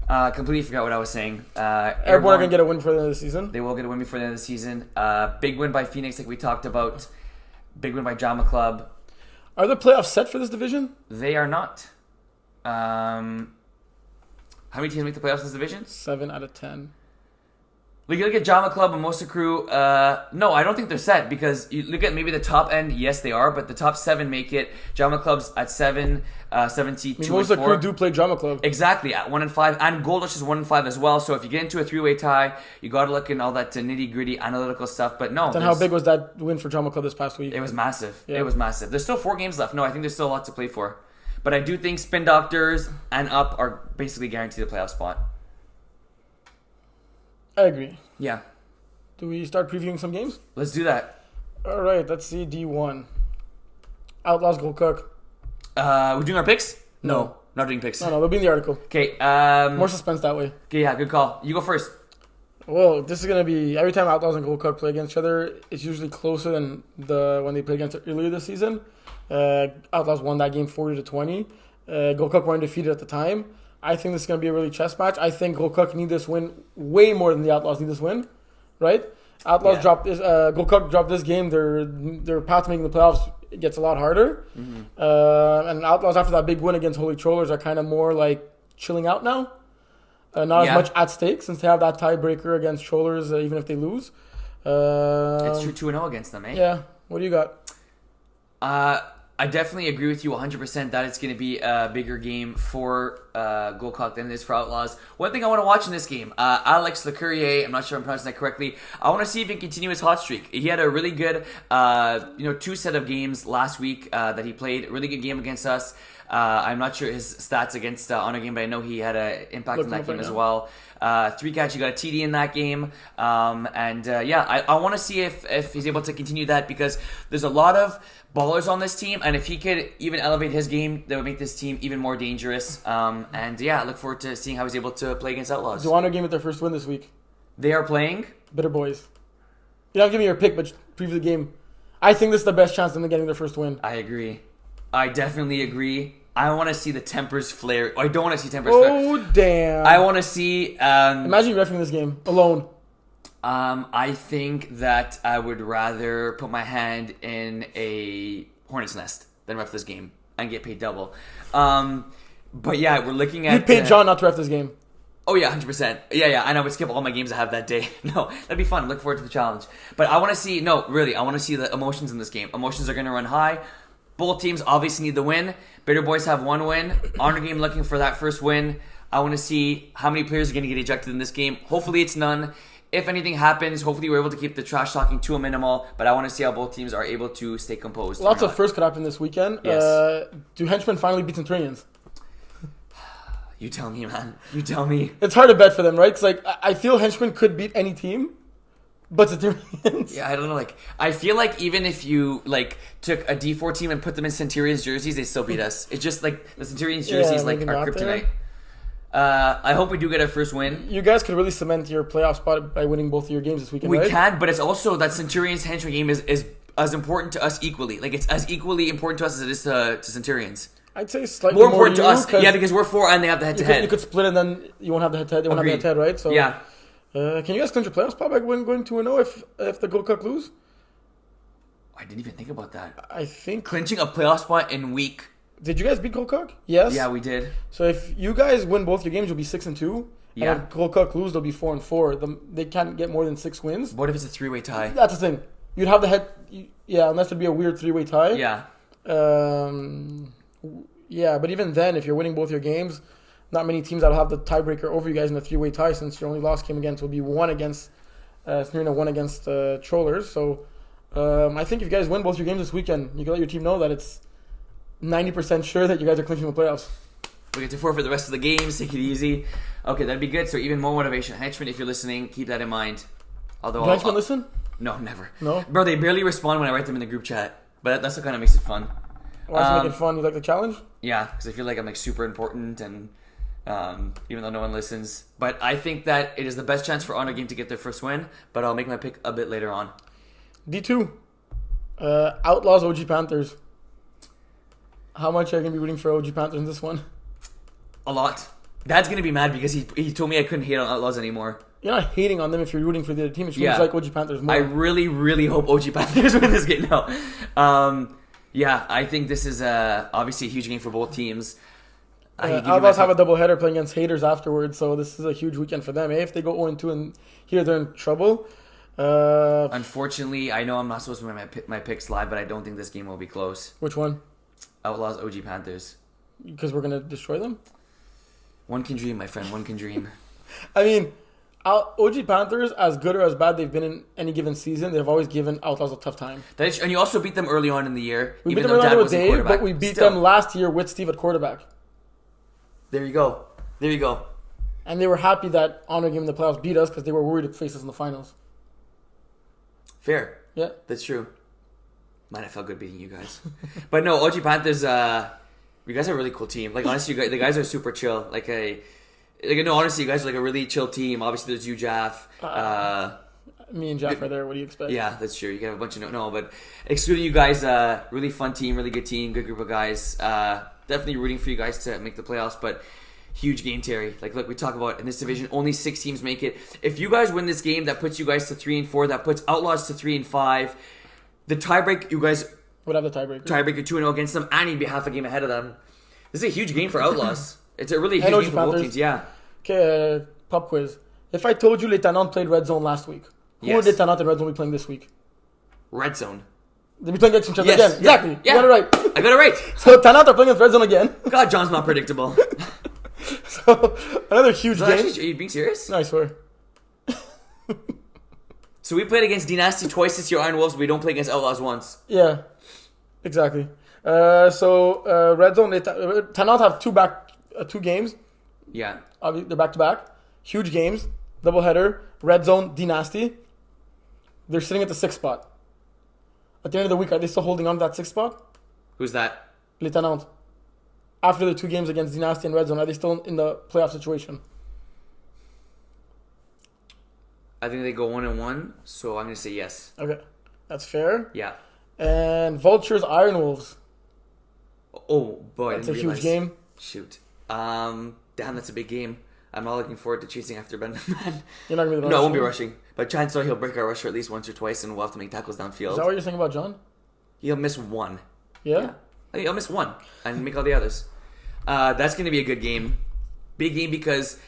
Speaker 1: Completely forgot what I was saying.
Speaker 2: Airborne are going to get a win before the end of the season.
Speaker 1: They will get a win before the end of the season. Big win by Phoenix, like we talked about. Big win by Drama Club.
Speaker 2: Are the playoffs set for this division?
Speaker 1: They are not. How many teams make the playoffs in this division?
Speaker 2: 7 out of 10.
Speaker 1: Look at Drama Club and Mimosa Crew. No, I don't think they're set because you look at maybe the top end. Yes, they are, but the top 7 make it. Drama Club's at 7, 7
Speaker 2: Mimosa Crew do play Drama Club.
Speaker 1: Exactly, at 1-5, and Gold Rush is 1-5 as well. So if you get into a 3-way tie, you got to look in all that nitty gritty analytical stuff. But no,
Speaker 2: Then how big was that win for Drama Club this past week?
Speaker 1: It was massive.
Speaker 2: Yeah.
Speaker 1: It was massive. There's still 4 games left. No, I think there's still a lot to play for. But I do think Spin Doctors and Up are basically guaranteed a playoff spot.
Speaker 2: I agree.
Speaker 1: Yeah.
Speaker 2: Do we start previewing some games?
Speaker 1: Let's do that.
Speaker 2: All right, let's see D1. Outlaws Gold Cook.
Speaker 1: We're doing our picks?
Speaker 2: No.
Speaker 1: Not doing picks.
Speaker 2: No, they'll be in the article.
Speaker 1: Okay.
Speaker 2: More suspense that way.
Speaker 1: Okay, yeah, good call. You go first.
Speaker 2: Well, this is going to be... Every time Outlaws and Gold Cook play against each other, it's usually closer than when they played against earlier this season. Outlaws won that game 40-20. Gold Cook were undefeated at the time. I think this is going to be a really chess match. I think Gold Cook need this win way more than the Outlaws need this win. Right? Outlaws dropped this. Gold Cook dropped this game. Their path to making the playoffs gets a lot harder. Mm-hmm. And Outlaws after that big win against Holy Trollers are kind of more like chilling out now. Not as much at stake since they have that tiebreaker against Trollers, even if they lose.
Speaker 1: It's true 2-0 against them, eh?
Speaker 2: Yeah. What do you got?
Speaker 1: I definitely agree with you 100% that it's going to be a bigger game for goal clock than it is for Outlaws. One thing I want to watch in this game, Alex Lecourrier, I'm not sure I'm pronouncing that correctly. I want to see if he can continue his hot streak. He had a really good, 2 set of games last week that he played. Really good game against us. I'm not sure his stats against Honor Game, but I know he had an impact in that game as well. 3 catch, he got a TD in that game. I want to see if he's able to continue that, because there's a lot of ballers on this team, and if he could even elevate his game, that would make this team even more dangerous. I look forward to seeing how he's able to play against Outlaws.
Speaker 2: Do Honor Game with their first win this week?
Speaker 1: They are playing
Speaker 2: Bitter Boys. You don't give me your pick, but preview the game. I think this is the best chance of them getting their first win.
Speaker 1: I agree. I definitely agree. I want to see the tempers flare. I don't want to see tempers flare.
Speaker 2: Oh, damn.
Speaker 1: I want to see...
Speaker 2: Imagine you reffing this game alone.
Speaker 1: I think that I would rather put my hand in a hornet's nest than ref this game and get paid double. But yeah, we're looking at...
Speaker 2: You'd pay John not to ref this game.
Speaker 1: Oh yeah, 100%. Yeah, and I would skip all my games I have that day. No, that'd be fun. Look forward to the challenge. But I want to see... No, really, I want to see the emotions in this game. Emotions are going to run high. Both teams obviously need the win. Bitter Boys have 1 win. Honor Game looking for that first win. I want to see how many players are going to get ejected in this game. Hopefully it's none. If anything happens, hopefully we're able to keep the trash talking to a minimal. But I want to see how both teams are able to stay composed.
Speaker 2: Lots of firsts could happen this weekend.
Speaker 1: Yes.
Speaker 2: Do Henchmen finally beat Centurions?
Speaker 1: You tell me, man. You tell me.
Speaker 2: It's hard to bet for them, right? Because I feel Henchmen could beat any team. But Centurions.
Speaker 1: Yeah, I don't know. I feel like even if you took a D4 team and put them in Centurions jerseys, they still beat us. It's just the Centurions jerseys our kryptonite. I hope we do get our first win.
Speaker 2: You guys could really cement your playoff spot by winning both of your games this weekend.
Speaker 1: We
Speaker 2: right?
Speaker 1: can, but it's also that Centurions Henchman game is as important to us equally. It's as equally important to us as it is to Centurions.
Speaker 2: I'd say slightly
Speaker 1: more important to us. Yeah, because we're 4 and they have the head-to-head.
Speaker 2: You could split and then you won't have the head-to-head. They won't have the head-to-head, right? So
Speaker 1: yeah.
Speaker 2: Can you guys clinch your playoff spot by going 2-0 if the Gold Cup lose?
Speaker 1: I didn't even think about that.
Speaker 2: I think
Speaker 1: clinching a playoff spot in week.
Speaker 2: Did you guys beat Gold Cup? Yes.
Speaker 1: Yeah, we did.
Speaker 2: So if you guys win both your games, you'll be 6-2.
Speaker 1: Yeah.
Speaker 2: And if Gold Cup lose, they'll be 4-4. They can't get more than 6 wins.
Speaker 1: What if it's a 3-way tie?
Speaker 2: That's the thing. You'd have the head. Yeah, unless it'd be a weird 3-way tie.
Speaker 1: Yeah.
Speaker 2: Yeah, but even then, if you're winning both your games, not many teams that'll have the tiebreaker over you guys in the 3-way tie, since your only loss came against will be 1 against Smyrna, 1 against Trollers. So I think if you guys win both your games this weekend, you can let your team know that it's 90% sure that you guys are clinching the playoffs.
Speaker 1: We get to forfeit the rest of the games. Take it easy. Okay, that'd be good. So even more motivation. Henchmen, if you're listening, keep that in mind. Although
Speaker 2: Do Henchmen listen?
Speaker 1: No, never.
Speaker 2: No?
Speaker 1: Bro, they barely respond when I write them in the group chat. But that's what kind of makes it fun.
Speaker 2: Why does it make it fun? You like the challenge?
Speaker 1: Yeah, because I feel like I'm super important, and even though no one listens. But I think that it is the best chance for Honor Game to get their first win. But I'll make my pick a bit later on.
Speaker 2: D2. Outlaws, OG Panthers. How much are you going to be rooting for OG Panthers in this one?
Speaker 1: A lot. Dad's going to be mad because he told me I couldn't hate on Outlaws anymore.
Speaker 2: You're not hating on them if you're rooting for the other team. It's just like OG Panthers more.
Speaker 1: I really, really hope OG Panthers win this game. No. Yeah, I think this is obviously a huge game for both teams.
Speaker 2: Outlaws have a doubleheader playing against Haters afterwards, so this is a huge weekend for them. If they go 0-2 and here they're in trouble.
Speaker 1: Unfortunately, I know I'm not supposed to win my picks live, but I don't think this game will be close.
Speaker 2: Which one?
Speaker 1: Outlaws, OG Panthers.
Speaker 2: Because we're going to destroy them?
Speaker 1: One can dream, my friend. One can dream.
Speaker 2: I mean, OG Panthers, as good or as bad they've been in any given season, they've always given Outlaws a tough time.
Speaker 1: And you also beat them early on in the year.
Speaker 2: We beat them early on with Dave, but we beat them last year with Steve at quarterback.
Speaker 1: There you go. There you go.
Speaker 2: And they were happy that Honor Game in the playoffs beat us because they were worried to face us in the finals.
Speaker 1: Fair.
Speaker 2: Yeah.
Speaker 1: That's true. Man, I felt good beating you guys. But no, OG Panthers, you guys are a really cool team. Honestly, the guys are super chill. Honestly, you guys are a really chill team. Obviously, there's you, Jaff.
Speaker 2: Me and Jaff are there. What do you expect?
Speaker 1: Yeah, that's true. You can have a bunch of but excluding you guys, really fun team, really good team, good group of guys. Definitely rooting for you guys to make the playoffs, but huge game, Terry. Look, we talk about in this division, only 6 teams make it. If you guys win this game, that puts you guys to 3-4. That puts Outlaws to 3-5. The tiebreak, you guys
Speaker 2: would have the tiebreaker.
Speaker 1: Tiebreaker 2-0 against them, and you'd be half a game ahead of them. This is a huge game for Outlaws. It's a really huge game for both teams. Yeah.
Speaker 2: Okay, pop quiz. If I told you Les Tannants played Red Zone last week, who would Les Tannants and Red Zone be playing this week?
Speaker 1: Red Zone.
Speaker 2: They'll be playing against each other again. Exactly.
Speaker 1: Yeah.
Speaker 2: You got it right.
Speaker 1: I got it right.
Speaker 2: So Tannants are playing against Red Zone again.
Speaker 1: God, John's not predictable.
Speaker 2: So another huge game.
Speaker 1: Actually, are you being serious?
Speaker 2: No, I swear.
Speaker 1: So we played against Dynasty twice this year, Iron Wolves, but we don't play against Outlaws once.
Speaker 2: Yeah, exactly. So Red Zone, Tannat have two games.
Speaker 1: Yeah.
Speaker 2: They're back to back. Huge games. Doubleheader. Red Zone, Dynasty. They're sitting at the 6th spot. At the end of the week, are they still holding on to that 6th spot?
Speaker 1: Who's that?
Speaker 2: Les Tannants. After the 2 games against Dynasty and Red Zone, are they still in the playoff situation?
Speaker 1: I think they go 1-1, so I'm going to say yes.
Speaker 2: Okay. That's fair.
Speaker 1: Yeah.
Speaker 2: And Vultures, Iron Wolves.
Speaker 1: Oh, boy.
Speaker 2: That's a huge game.
Speaker 1: Shoot. Damn, that's a big game. I'm not looking forward to chasing after Ben.
Speaker 2: You're not going to be
Speaker 1: No, I won't be rushing. But chances are he'll break our rusher at least once or twice, and we'll have to make tackles downfield.
Speaker 2: Is that what you're saying about John?
Speaker 1: He'll miss one.
Speaker 2: Yeah?
Speaker 1: He'll miss one and make all the others. That's going to be a good game. Big game because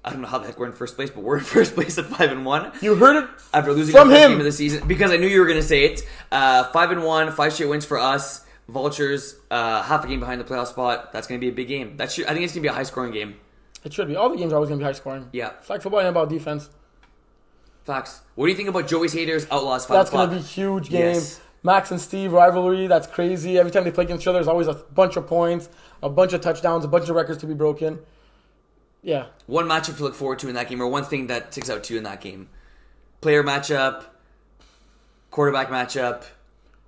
Speaker 1: I don't know how the heck we're in first place, but we're in first place at 5-1.
Speaker 2: You heard it
Speaker 1: after losing
Speaker 2: from
Speaker 1: the first
Speaker 2: him
Speaker 1: game of the season because I knew you were going to say it. 5-1, 5 straight wins for us. Vultures, half a game behind the playoff spot. That's going to be a big game. I think it's going to be a high scoring game.
Speaker 2: It should be. All the games are always going to be high scoring.
Speaker 1: Yeah.
Speaker 2: Flag football ain't about defense.
Speaker 1: Facts. What do you think about Joey's Haters, Outlaws 5
Speaker 2: That's going to be a huge game.
Speaker 1: Yes.
Speaker 2: Max and Steve rivalry, that's crazy. Every time they play against each other, there's always a bunch of points, a bunch of touchdowns, a bunch of records to be broken. Yeah.
Speaker 1: One matchup to look forward to in that game, or one thing that sticks out to you in that game. Player matchup, quarterback matchup.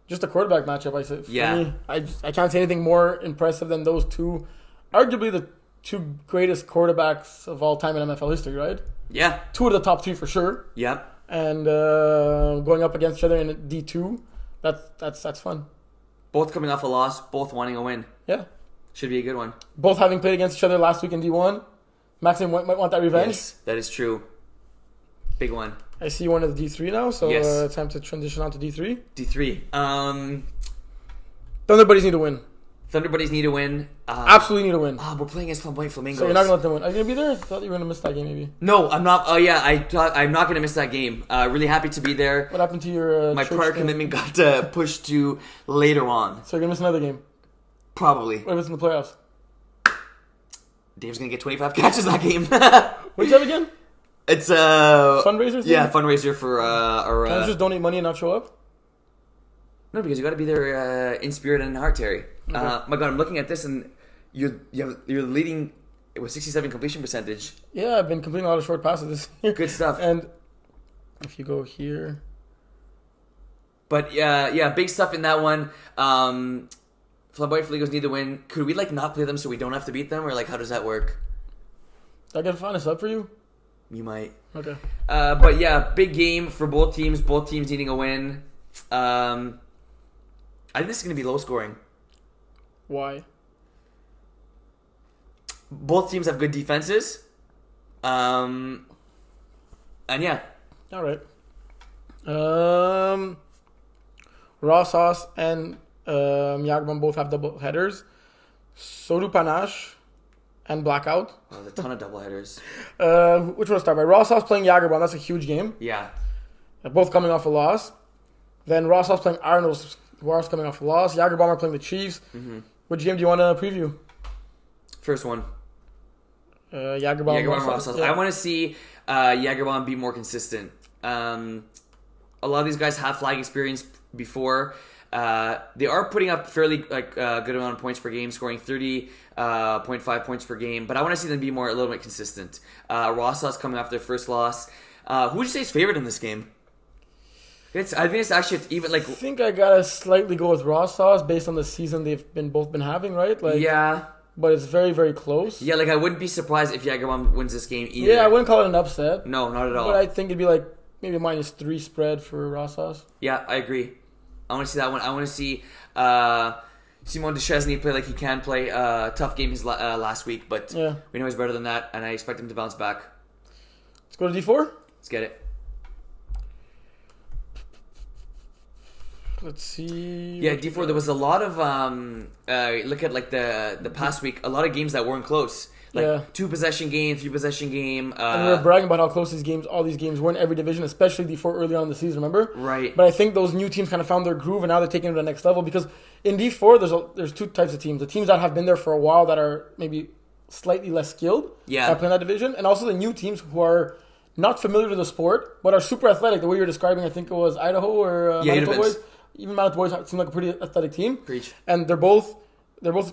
Speaker 2: Just a quarterback matchup, I say. For
Speaker 1: Yeah.
Speaker 2: me, I can't say anything more impressive than those two. Arguably the 2 greatest quarterbacks of all time in MFL history, right?
Speaker 1: Yeah.
Speaker 2: 2 of the top 3 for sure.
Speaker 1: Yeah.
Speaker 2: And going up against each other in D2, that's fun.
Speaker 1: Both coming off a loss, both wanting a win.
Speaker 2: Yeah.
Speaker 1: Should be a good one.
Speaker 2: Both having played against each other last week in D1. Maxim might want that revenge.
Speaker 1: Yes, that is true. Big one.
Speaker 2: I see one of the D3 now, so
Speaker 1: Yes.
Speaker 2: it's time to transition on to D3.
Speaker 1: D3.
Speaker 2: Thunder Buddies need to win.
Speaker 1: Thunder Buddies need to win.
Speaker 2: Absolutely need to win.
Speaker 1: We're playing against Flamboyant Flamingos.
Speaker 2: So you're not going to let them win. Are you going to be there? I thought you were going to miss that game maybe.
Speaker 1: No, I'm not. Oh, yeah, I'm not going to miss that game. Really happy to be there.
Speaker 2: What happened to your
Speaker 1: My
Speaker 2: church
Speaker 1: prior
Speaker 2: thing?
Speaker 1: commitment got pushed to later on.
Speaker 2: So you're going to miss another game.
Speaker 1: Probably.
Speaker 2: What if it's in the playoffs?
Speaker 1: Dave's going to get 25 catches that game.
Speaker 2: What did you have again?
Speaker 1: It's
Speaker 2: Fundraiser thing?
Speaker 1: Yeah, fundraiser for our.
Speaker 2: Can I just donate money and not show up?
Speaker 1: No, because you got to be there in spirit and in heart, Terry.
Speaker 2: Okay.
Speaker 1: My God, I'm looking at this and you're leading with 67 completion percentage.
Speaker 2: Yeah, I've been completing a lot of short passes this year.
Speaker 1: Good stuff.
Speaker 2: And if you go here,
Speaker 1: But yeah, big stuff in that one. Flamboyant Flamingos need to win. Could we not play them so we don't have to beat them, or how does that work?
Speaker 2: did I get a find a sub for you?
Speaker 1: You might.
Speaker 2: Okay.
Speaker 1: But yeah, big game for both teams. Both teams needing a win. I think this is going to be low scoring.
Speaker 2: Why?
Speaker 1: Both teams have good defenses. And yeah.
Speaker 2: All right. Raw Sauce and Yagman both have double headers. So do Panache and Blackout.
Speaker 1: There's a ton of doubleheaders.
Speaker 2: Which one to start by? Raw Sauce playing Jagerbomb. That's a huge game.
Speaker 1: Yeah.
Speaker 2: Both coming off a loss. Then Raw Sauce playing Arnold, who are also coming off a loss. Jagerbomb are playing the Chiefs.
Speaker 1: Mm-hmm.
Speaker 2: Which game do you want to preview?
Speaker 1: First one.
Speaker 2: Jagerbomb,
Speaker 1: Raw Sauce.
Speaker 2: Yeah.
Speaker 1: I want to see Jagerbomb be more consistent. A lot of these guys have flag experience before. They are putting up fairly good amount of points per game, scoring 30.5 points per game. But I want to see them be a little bit consistent. Raw Sauce coming off their first loss. Who would you say is favored in this game? I think it's actually even
Speaker 2: I think I gotta slightly go with Raw Sauce based on the season they've both been having, right?
Speaker 1: Yeah.
Speaker 2: But it's very, very close.
Speaker 1: Yeah, I wouldn't be surprised if Jagerbomb wins this game either.
Speaker 2: Yeah, I wouldn't call it an upset.
Speaker 1: No, not at all.
Speaker 2: But I think it'd be maybe -3 spread for Raw Sauce.
Speaker 1: Yeah, I agree. I want to see that one. I want to see Simon Deschesne play like he can play. Tough game his last week, but
Speaker 2: Yeah.
Speaker 1: we know he's better than that, and I expect him to bounce back.
Speaker 2: Let's go to D4.
Speaker 1: Let's get it.
Speaker 2: Let's see.
Speaker 1: Yeah, D4. There was a lot of look at the past week. A lot of games that weren't close.
Speaker 2: Yeah.
Speaker 1: 2-possession game, 3-possession game.
Speaker 2: And we were bragging about how close all these games were in every division, especially D4 early on in the season, remember?
Speaker 1: Right.
Speaker 2: But I think those new teams kind of found their groove, and now they're taking it to the next level. Because in D4, there's 2 types of teams. The teams that have been there for a while that are maybe slightly less skilled
Speaker 1: Yeah.
Speaker 2: at playing that division, and also the new teams who are not familiar to the sport but are super athletic. The way you're describing, I think it was Idaho or Manitoba boys. Even Manitoba boys seem like a pretty athletic team.
Speaker 1: Preach.
Speaker 2: And they're both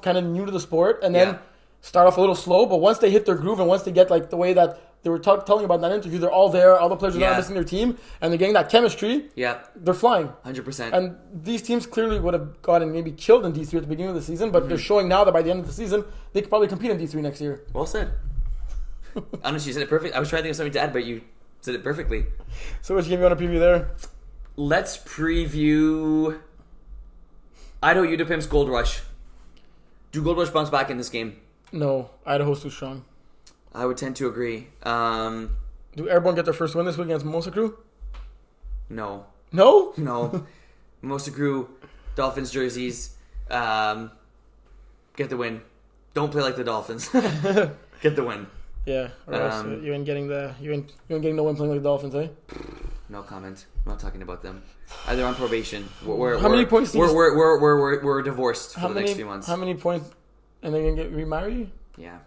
Speaker 2: kind of new to the sport, and then start off a little slow. But once they hit their groove, and once they get like the way that they were telling about in that interview, they're all there. All the players are not missing their team, and they're getting that chemistry.
Speaker 1: Yeah.
Speaker 2: They're flying.
Speaker 1: 100%.
Speaker 2: And these teams clearly would have gotten maybe killed in D3 at the beginning of the season, but they're showing now that by the end of the season, they could probably compete in D3 next year.
Speaker 1: Well said. Honestly, you said it perfect. I was trying to think of something to add, but you said it perfectly.
Speaker 2: So which game you want to preview there?
Speaker 1: Let's preview Idaho UWPim's Gold Rush. Do Gold Rush bounce back in this game?
Speaker 2: No, Idaho's too strong.
Speaker 1: I would tend to agree.
Speaker 2: Do Airborne get their first win this week against Mimosa Crew?
Speaker 1: No.
Speaker 2: No?
Speaker 1: No. Mimosa Crew, Dolphins jerseys. Get the win. Don't play like the Dolphins. Get the win.
Speaker 2: Yeah, or else you ain't getting no win playing like the Dolphins, eh?
Speaker 1: No comment. I'm not talking about them. They're on probation.
Speaker 2: How many points?
Speaker 1: We're divorced for the next few months.
Speaker 2: How many points? And they're gonna get remarried?
Speaker 1: Yeah.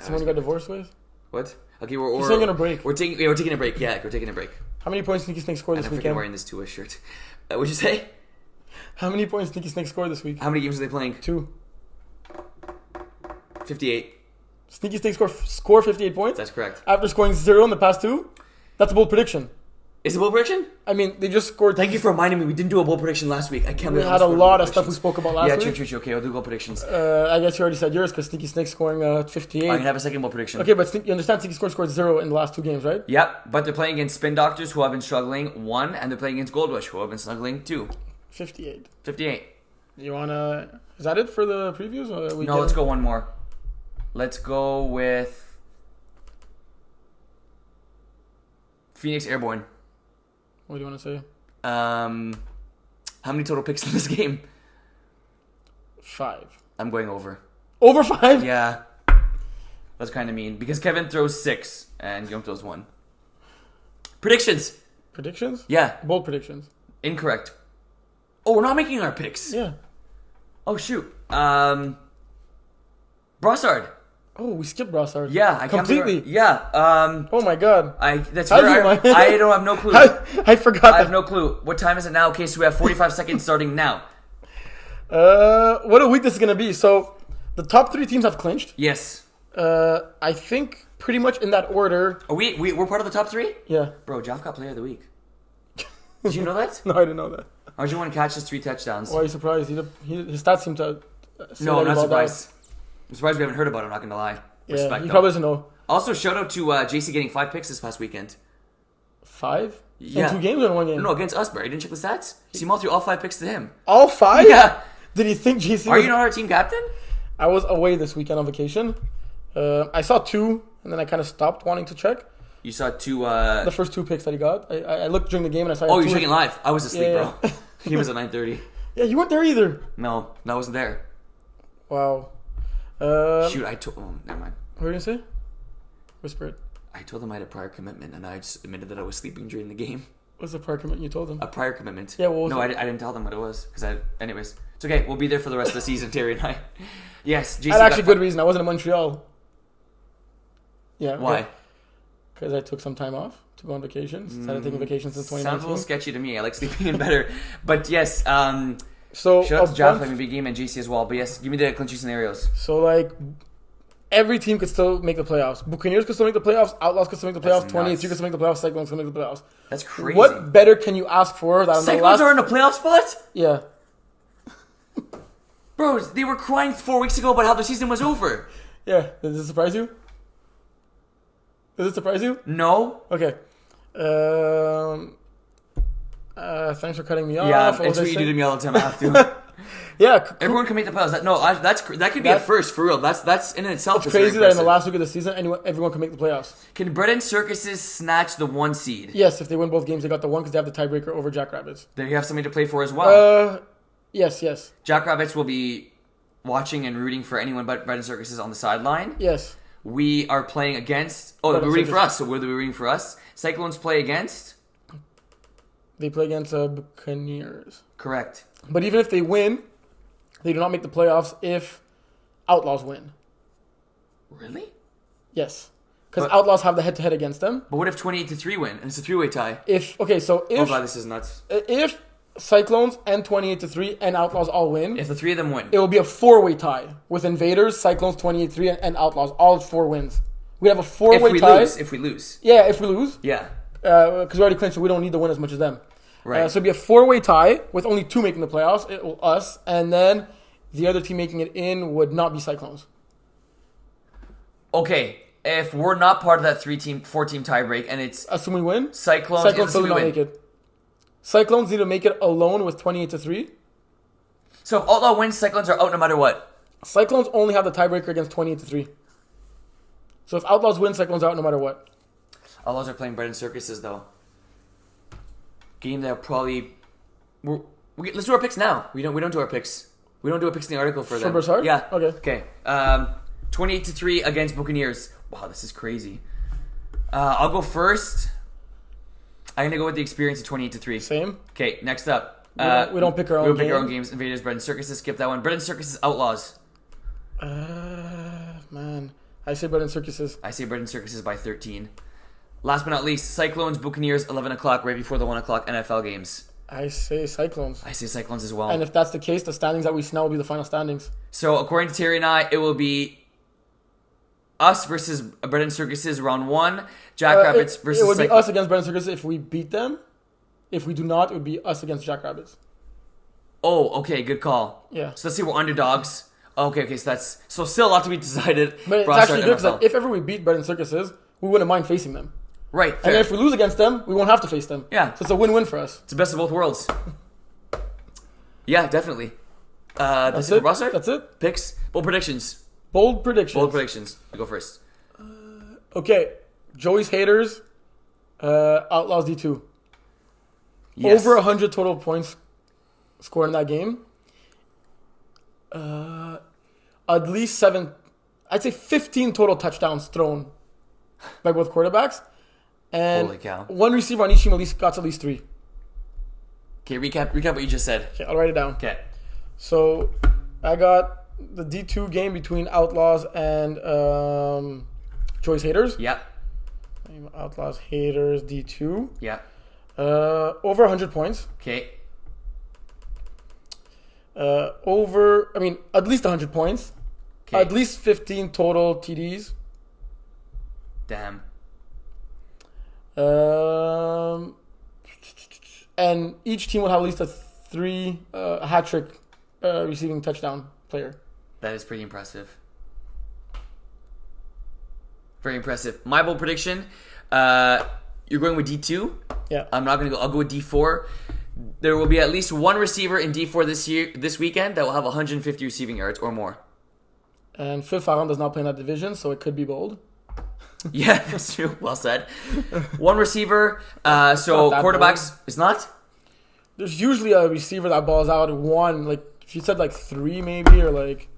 Speaker 2: Someone you got divorced with?
Speaker 1: What? Okay, we're
Speaker 2: taking a break.
Speaker 1: We're taking a break. Yeah, we're taking a break.
Speaker 2: How many points Sneaky Snake scored this
Speaker 1: I'm
Speaker 2: weekend?
Speaker 1: freaking wearing this Tua shirt. What'd you say?
Speaker 2: How many points Sneaky Snake scored this week?
Speaker 1: How many games are they playing?
Speaker 2: 2.
Speaker 1: 58.
Speaker 2: Sneaky Snake score 58 points?
Speaker 1: That's correct.
Speaker 2: After scoring 0 in the past 2? That's a bold prediction.
Speaker 1: Is it a bold prediction?
Speaker 2: I mean, they just scored...
Speaker 1: Thank you for reminding me. We didn't do a bold prediction last week. I can't believe
Speaker 2: we had a lot of stuff we spoke about last week.
Speaker 1: Yeah, true. Okay, I'll do bold predictions.
Speaker 2: I guess you already said yours because Sneaky Snake scoring 58.
Speaker 1: I can have a second bold prediction.
Speaker 2: Okay, but you understand Sneaky scored 0 in the last 2 games, right?
Speaker 1: Yep, but they're playing against Spin Doctors who have been struggling 1, and they're playing against Gold Rush who have been struggling 2.
Speaker 2: 58.
Speaker 1: 58.
Speaker 2: You wanna... Is that it for the previews? Or
Speaker 1: no, let's go one more. Let's go with Phoenix Airborne.
Speaker 2: What do you want to say?
Speaker 1: How many total picks in this game?
Speaker 2: 5.
Speaker 1: I'm going over.
Speaker 2: Over 5?
Speaker 1: Yeah. That's kind of mean because Kevin throws 6 and Guillaume throws 1. Predictions.
Speaker 2: Predictions?
Speaker 1: Yeah.
Speaker 2: Bold predictions.
Speaker 1: Incorrect. Oh, we're not making our picks.
Speaker 2: Yeah.
Speaker 1: Oh shoot. Brossard.
Speaker 2: Oh, we skipped Brossard.
Speaker 1: Yeah, I
Speaker 2: completely.
Speaker 1: Can't yeah.
Speaker 2: Oh my god.
Speaker 1: I don't have no clue.
Speaker 2: I forgot.
Speaker 1: I have no clue. What time is it now? Okay, so we have 45 seconds starting now.
Speaker 2: What a week this is gonna be. So, the top 3 teams have clinched.
Speaker 1: Yes.
Speaker 2: I think pretty much in that order.
Speaker 1: Are we're part of the top 3?
Speaker 2: Yeah.
Speaker 1: Bro, Joff got Player of the Week. Did you know that?
Speaker 2: No, I didn't know that.
Speaker 1: RG1 catches 3 touchdowns.
Speaker 2: Why are you surprised? His stats seem to.
Speaker 1: No, I'm not surprised. I'm surprised we haven't heard about it. I'm not gonna lie.
Speaker 2: Yeah,
Speaker 1: Respect.
Speaker 2: he probably doesn't know.
Speaker 1: Also, shout out to JC getting 5 picks this past weekend.
Speaker 2: 5?
Speaker 1: Yeah.
Speaker 2: In 2 games or in 1 game?
Speaker 1: No, against us, bro. You didn't check the stats? Simon threw all 5 picks to him.
Speaker 2: All 5?
Speaker 1: Yeah.
Speaker 2: Did he think GC
Speaker 1: Are you not our team captain?
Speaker 2: I was away this weekend on vacation. I saw 2, and then I kind of stopped wanting to check.
Speaker 1: You saw 2...
Speaker 2: The first 2 picks that he got. I looked during the game and I saw...
Speaker 1: Oh, you're checking live. I was asleep,
Speaker 2: Yeah.
Speaker 1: bro. The game was at 9:30.
Speaker 2: Yeah, you weren't there either.
Speaker 1: No, I wasn't there.
Speaker 2: Wow.
Speaker 1: Shoot, I told... Oh, never mind.
Speaker 2: What were you going to say? Whisper it.
Speaker 1: I told them I had a prior commitment, and I just admitted that I was sleeping during the game.
Speaker 2: What's the prior commitment you told them?
Speaker 1: A prior commitment.
Speaker 2: Yeah, what was
Speaker 1: no,
Speaker 2: it?
Speaker 1: I didn't tell them what it was. Anyways, it's okay. We'll be there for the rest of the season, Terry and I. Yes, JC
Speaker 2: I had actually good reason. I wasn't in Montreal. Yeah.
Speaker 1: Why?
Speaker 2: Because I took some time off to go on vacation. Started taking vacations since 2019.
Speaker 1: Sounds a little sketchy to me. I like sleeping in better. But yes,
Speaker 2: so
Speaker 1: shout out to Jeff, having a big game, and JC as well. But yes, give me the clinching scenarios.
Speaker 2: So like, every team could still make the playoffs. Buccaneers could still make the playoffs. Outlaws could still make the playoffs. 23 could still make the playoffs. Cyclones could make the playoffs.
Speaker 1: That's crazy.
Speaker 2: What better can you ask for? That
Speaker 1: Cyclones are in a playoff spot?
Speaker 2: Yeah.
Speaker 1: Bro, they were crying 4 weeks ago about how their season was over.
Speaker 2: Yeah. Does it surprise you? Does it surprise you?
Speaker 1: No.
Speaker 2: Okay. Thanks for cutting me off.
Speaker 1: Yeah, it's what you do to me all the time. I have to.
Speaker 2: Yeah.
Speaker 1: Everyone can make the playoffs. That could be a first for real. That's in itself.
Speaker 2: It's crazy that in the last week of the season, everyone can make the playoffs.
Speaker 1: Can Bread and Circuses snatch the 1 seed?
Speaker 2: Yes, if they win both games, they got the 1 because they have the tiebreaker over Jackrabbits.
Speaker 1: Then you have something to play for as well.
Speaker 2: Yes.
Speaker 1: Jackrabbits will be watching and rooting for anyone but Bread and Circuses on the sideline.
Speaker 2: Yes.
Speaker 1: We are playing against... Oh, they're rooting for us, so we're rooting for us. Cyclones play against...
Speaker 2: They play against Buccaneers.
Speaker 1: Correct.
Speaker 2: But even if they win, they do not make the playoffs if Outlaws win.
Speaker 1: Really?
Speaker 2: Yes. Because
Speaker 1: But-
Speaker 2: Outlaws have the head-to-head against them.
Speaker 1: But what if 28-3 win and it's a 3-way tie?
Speaker 2: So
Speaker 1: Oh god, this is nuts.
Speaker 2: if Cyclones and 28-3 and Outlaws all win,
Speaker 1: If the three of them win.
Speaker 2: it will be a 4-way tie with Invaders, Cyclones, 28-3, and Outlaws. All 4 wins. We have a 4-way tie.
Speaker 1: If we lose.
Speaker 2: Yeah, if we lose.
Speaker 1: Yeah.
Speaker 2: Because we already clinched, so we don't need to win as much as them.
Speaker 1: Right.
Speaker 2: So it'll be a 4-way tie with only 2 making the playoffs, us, and then the other team making it in would not be Cyclones.
Speaker 1: Okay, if we're not part of that 4-team tiebreak and it's
Speaker 2: Assuming we win,
Speaker 1: Cyclones
Speaker 2: still do not make it. Cyclones need to make it alone with 28-3.
Speaker 1: So if Outlaw wins, Cyclones are out no matter what.
Speaker 2: Cyclones only have the tiebreaker against 28-3. So if Outlaws win, Cyclones are out no matter what.
Speaker 1: Outlaws are playing Bread and Circuses though. Game that probably let's do our picks now. We don't do our picks. We don't do our picks in the article for them.
Speaker 2: For Brossard?
Speaker 1: Yeah.
Speaker 2: Okay.
Speaker 1: 28-3 against Buccaneers. Wow, this is crazy. I'll go first. I'm gonna go with the experience of 28-3.
Speaker 2: Same.
Speaker 1: Okay, next up.
Speaker 2: We don't pick our own
Speaker 1: We don't pick our
Speaker 2: game.
Speaker 1: own games. Invaders, Bread and Circuses. Skip that one. Bread and Circuses, Outlaws.
Speaker 2: Man. I say Bread and Circuses.
Speaker 1: I say Bread and Circuses by 13. Last but not least, Cyclones, Buccaneers, 11 o'clock, right before the 1 o'clock NFL games.
Speaker 2: I say Cyclones.
Speaker 1: I say Cyclones as well.
Speaker 2: And if that's the case, the standings that we see now will be the final standings.
Speaker 1: So according to Terry and I, it will be us versus Bread and Circuses round 1, Jackrabbits versus
Speaker 2: It would be
Speaker 1: Cyclones.
Speaker 2: us against Bread and Circuses if we beat them. If we do not, it would be us against Jackrabbits.
Speaker 1: Oh, okay, good call.
Speaker 2: Yeah.
Speaker 1: So let's say we're underdogs. Okay, so still a lot to be decided.
Speaker 2: But it's
Speaker 1: Brossard,
Speaker 2: actually good because
Speaker 1: MFL.
Speaker 2: if ever we beat Bread and Circuses, we wouldn't mind facing them.
Speaker 1: Right, fair.
Speaker 2: And if we lose against them, we won't have to face them.
Speaker 1: Yeah.
Speaker 2: So it's a win-win for us.
Speaker 1: It's the best of both worlds. Yeah, definitely. That's it
Speaker 2: it.
Speaker 1: for Brossard?
Speaker 2: That's it.
Speaker 1: Picks? Bold predictions.
Speaker 2: Bold predictions.
Speaker 1: Bold predictions. You go first.
Speaker 2: Okay. Joey's haters. Outlaws D2.
Speaker 1: Yes.
Speaker 2: Over 100 total points scored in that game. At least 7. I'd say 15 total touchdowns thrown by both quarterbacks. And
Speaker 1: Holy cow.
Speaker 2: one receiver on each team got at least 3.
Speaker 1: Okay, recap what you just said.
Speaker 2: Okay, I'll write it down.
Speaker 1: Okay.
Speaker 2: So I got the D2 game between Outlaws and Joyce Haters.
Speaker 1: Yeah.
Speaker 2: Outlaws Haters D2.
Speaker 1: Yeah.
Speaker 2: Over 100 points.
Speaker 1: Okay.
Speaker 2: At least 100 points.
Speaker 1: Okay.
Speaker 2: At least 15 total TDs.
Speaker 1: Damn.
Speaker 2: And each team will have at least a hat trick receiving touchdown player.
Speaker 1: That is pretty impressive. Very impressive. My bold prediction, you're going with D2.
Speaker 2: Yeah.
Speaker 1: I'm not going to go. I'll go with D4. There will be at least one receiver in D4 this weekend that will have 150 receiving yards or more.
Speaker 2: And Phil Farron does not play in that division, so it could be bold.
Speaker 1: Yeah, that's true. Well said. One receiver. So
Speaker 2: not that
Speaker 1: quarterbacks is not.
Speaker 2: There's usually a receiver that balls out at 1. Like if you said like 3 maybe, or like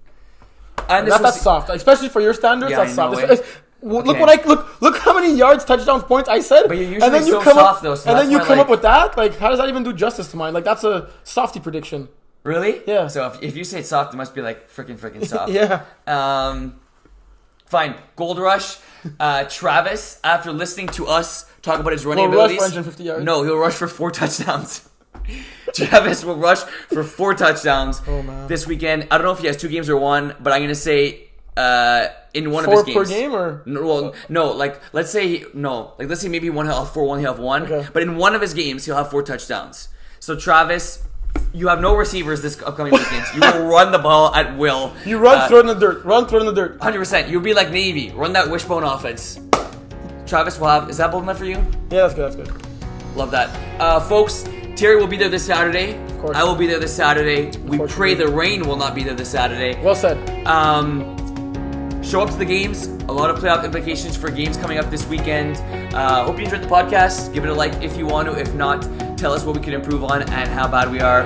Speaker 1: And
Speaker 2: that's soft, especially for your standards.
Speaker 1: Yeah,
Speaker 2: That's
Speaker 1: I know
Speaker 2: soft.
Speaker 1: it.
Speaker 2: Look
Speaker 1: Okay.
Speaker 2: what look how many yards, touchdowns, points I said.
Speaker 1: But you're usually
Speaker 2: and then you
Speaker 1: so
Speaker 2: come
Speaker 1: soft,
Speaker 2: up,
Speaker 1: though, so
Speaker 2: and
Speaker 1: that's
Speaker 2: then you
Speaker 1: why,
Speaker 2: come
Speaker 1: like-
Speaker 2: up with that. Like, how does that even do justice to mine? Like, that's a softy prediction.
Speaker 1: Really?
Speaker 2: Yeah.
Speaker 1: So if you say it's soft, it must be like freaking soft.
Speaker 2: Yeah.
Speaker 1: Fine. Gold Rush. Travis, after listening to us talk about his running
Speaker 2: Will rush
Speaker 1: abilities,
Speaker 2: for 150 yards.
Speaker 1: no, he'll rush for 4 touchdowns. Travis will rush for 4 touchdowns
Speaker 2: Oh, man.
Speaker 1: this weekend. I don't know if he has 2 games or 1, but I'm gonna say in one
Speaker 2: 4
Speaker 1: of his games.
Speaker 2: per game, or
Speaker 1: No, well, no, like let's say maybe one he'll have 4, one he'll have 1.
Speaker 2: Okay.
Speaker 1: But in one of his games he'll have 4 touchdowns. So Travis, you have no receivers this upcoming weekend. You will run the ball at will.
Speaker 2: you run, throw it in the dirt. Run, throw it in the dirt.
Speaker 1: 100%. You'll be like Navy. Run that wishbone offense. Travis will have. Is that bold enough for you?
Speaker 2: Yeah, that's good. That's good.
Speaker 1: Love that. Folks, Terry will be there this Saturday.
Speaker 2: Of course.
Speaker 1: I will be there this Saturday. We
Speaker 2: course
Speaker 1: pray
Speaker 2: you will.
Speaker 1: the rain will not be there this Saturday.
Speaker 2: Well said.
Speaker 1: Show up to the games. A lot of playoff implications for games coming up this weekend. Hope you enjoyed the podcast. Give it a like if you want to. If not, tell us what we can improve on and how bad we are.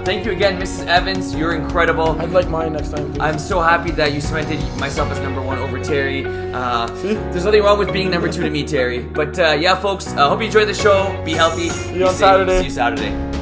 Speaker 1: Thank you again, Mrs. Evans. You're incredible.
Speaker 2: I'd like mine next time, please.
Speaker 1: I'm so happy that you cemented myself as number 1 over Terry.
Speaker 2: See?
Speaker 1: There's nothing wrong with being number 2 to me, Terry. But yeah, folks, hope you enjoyed the show. Be healthy.
Speaker 2: See you
Speaker 1: be
Speaker 2: on
Speaker 1: safe.
Speaker 2: Saturday.
Speaker 1: See you Saturday.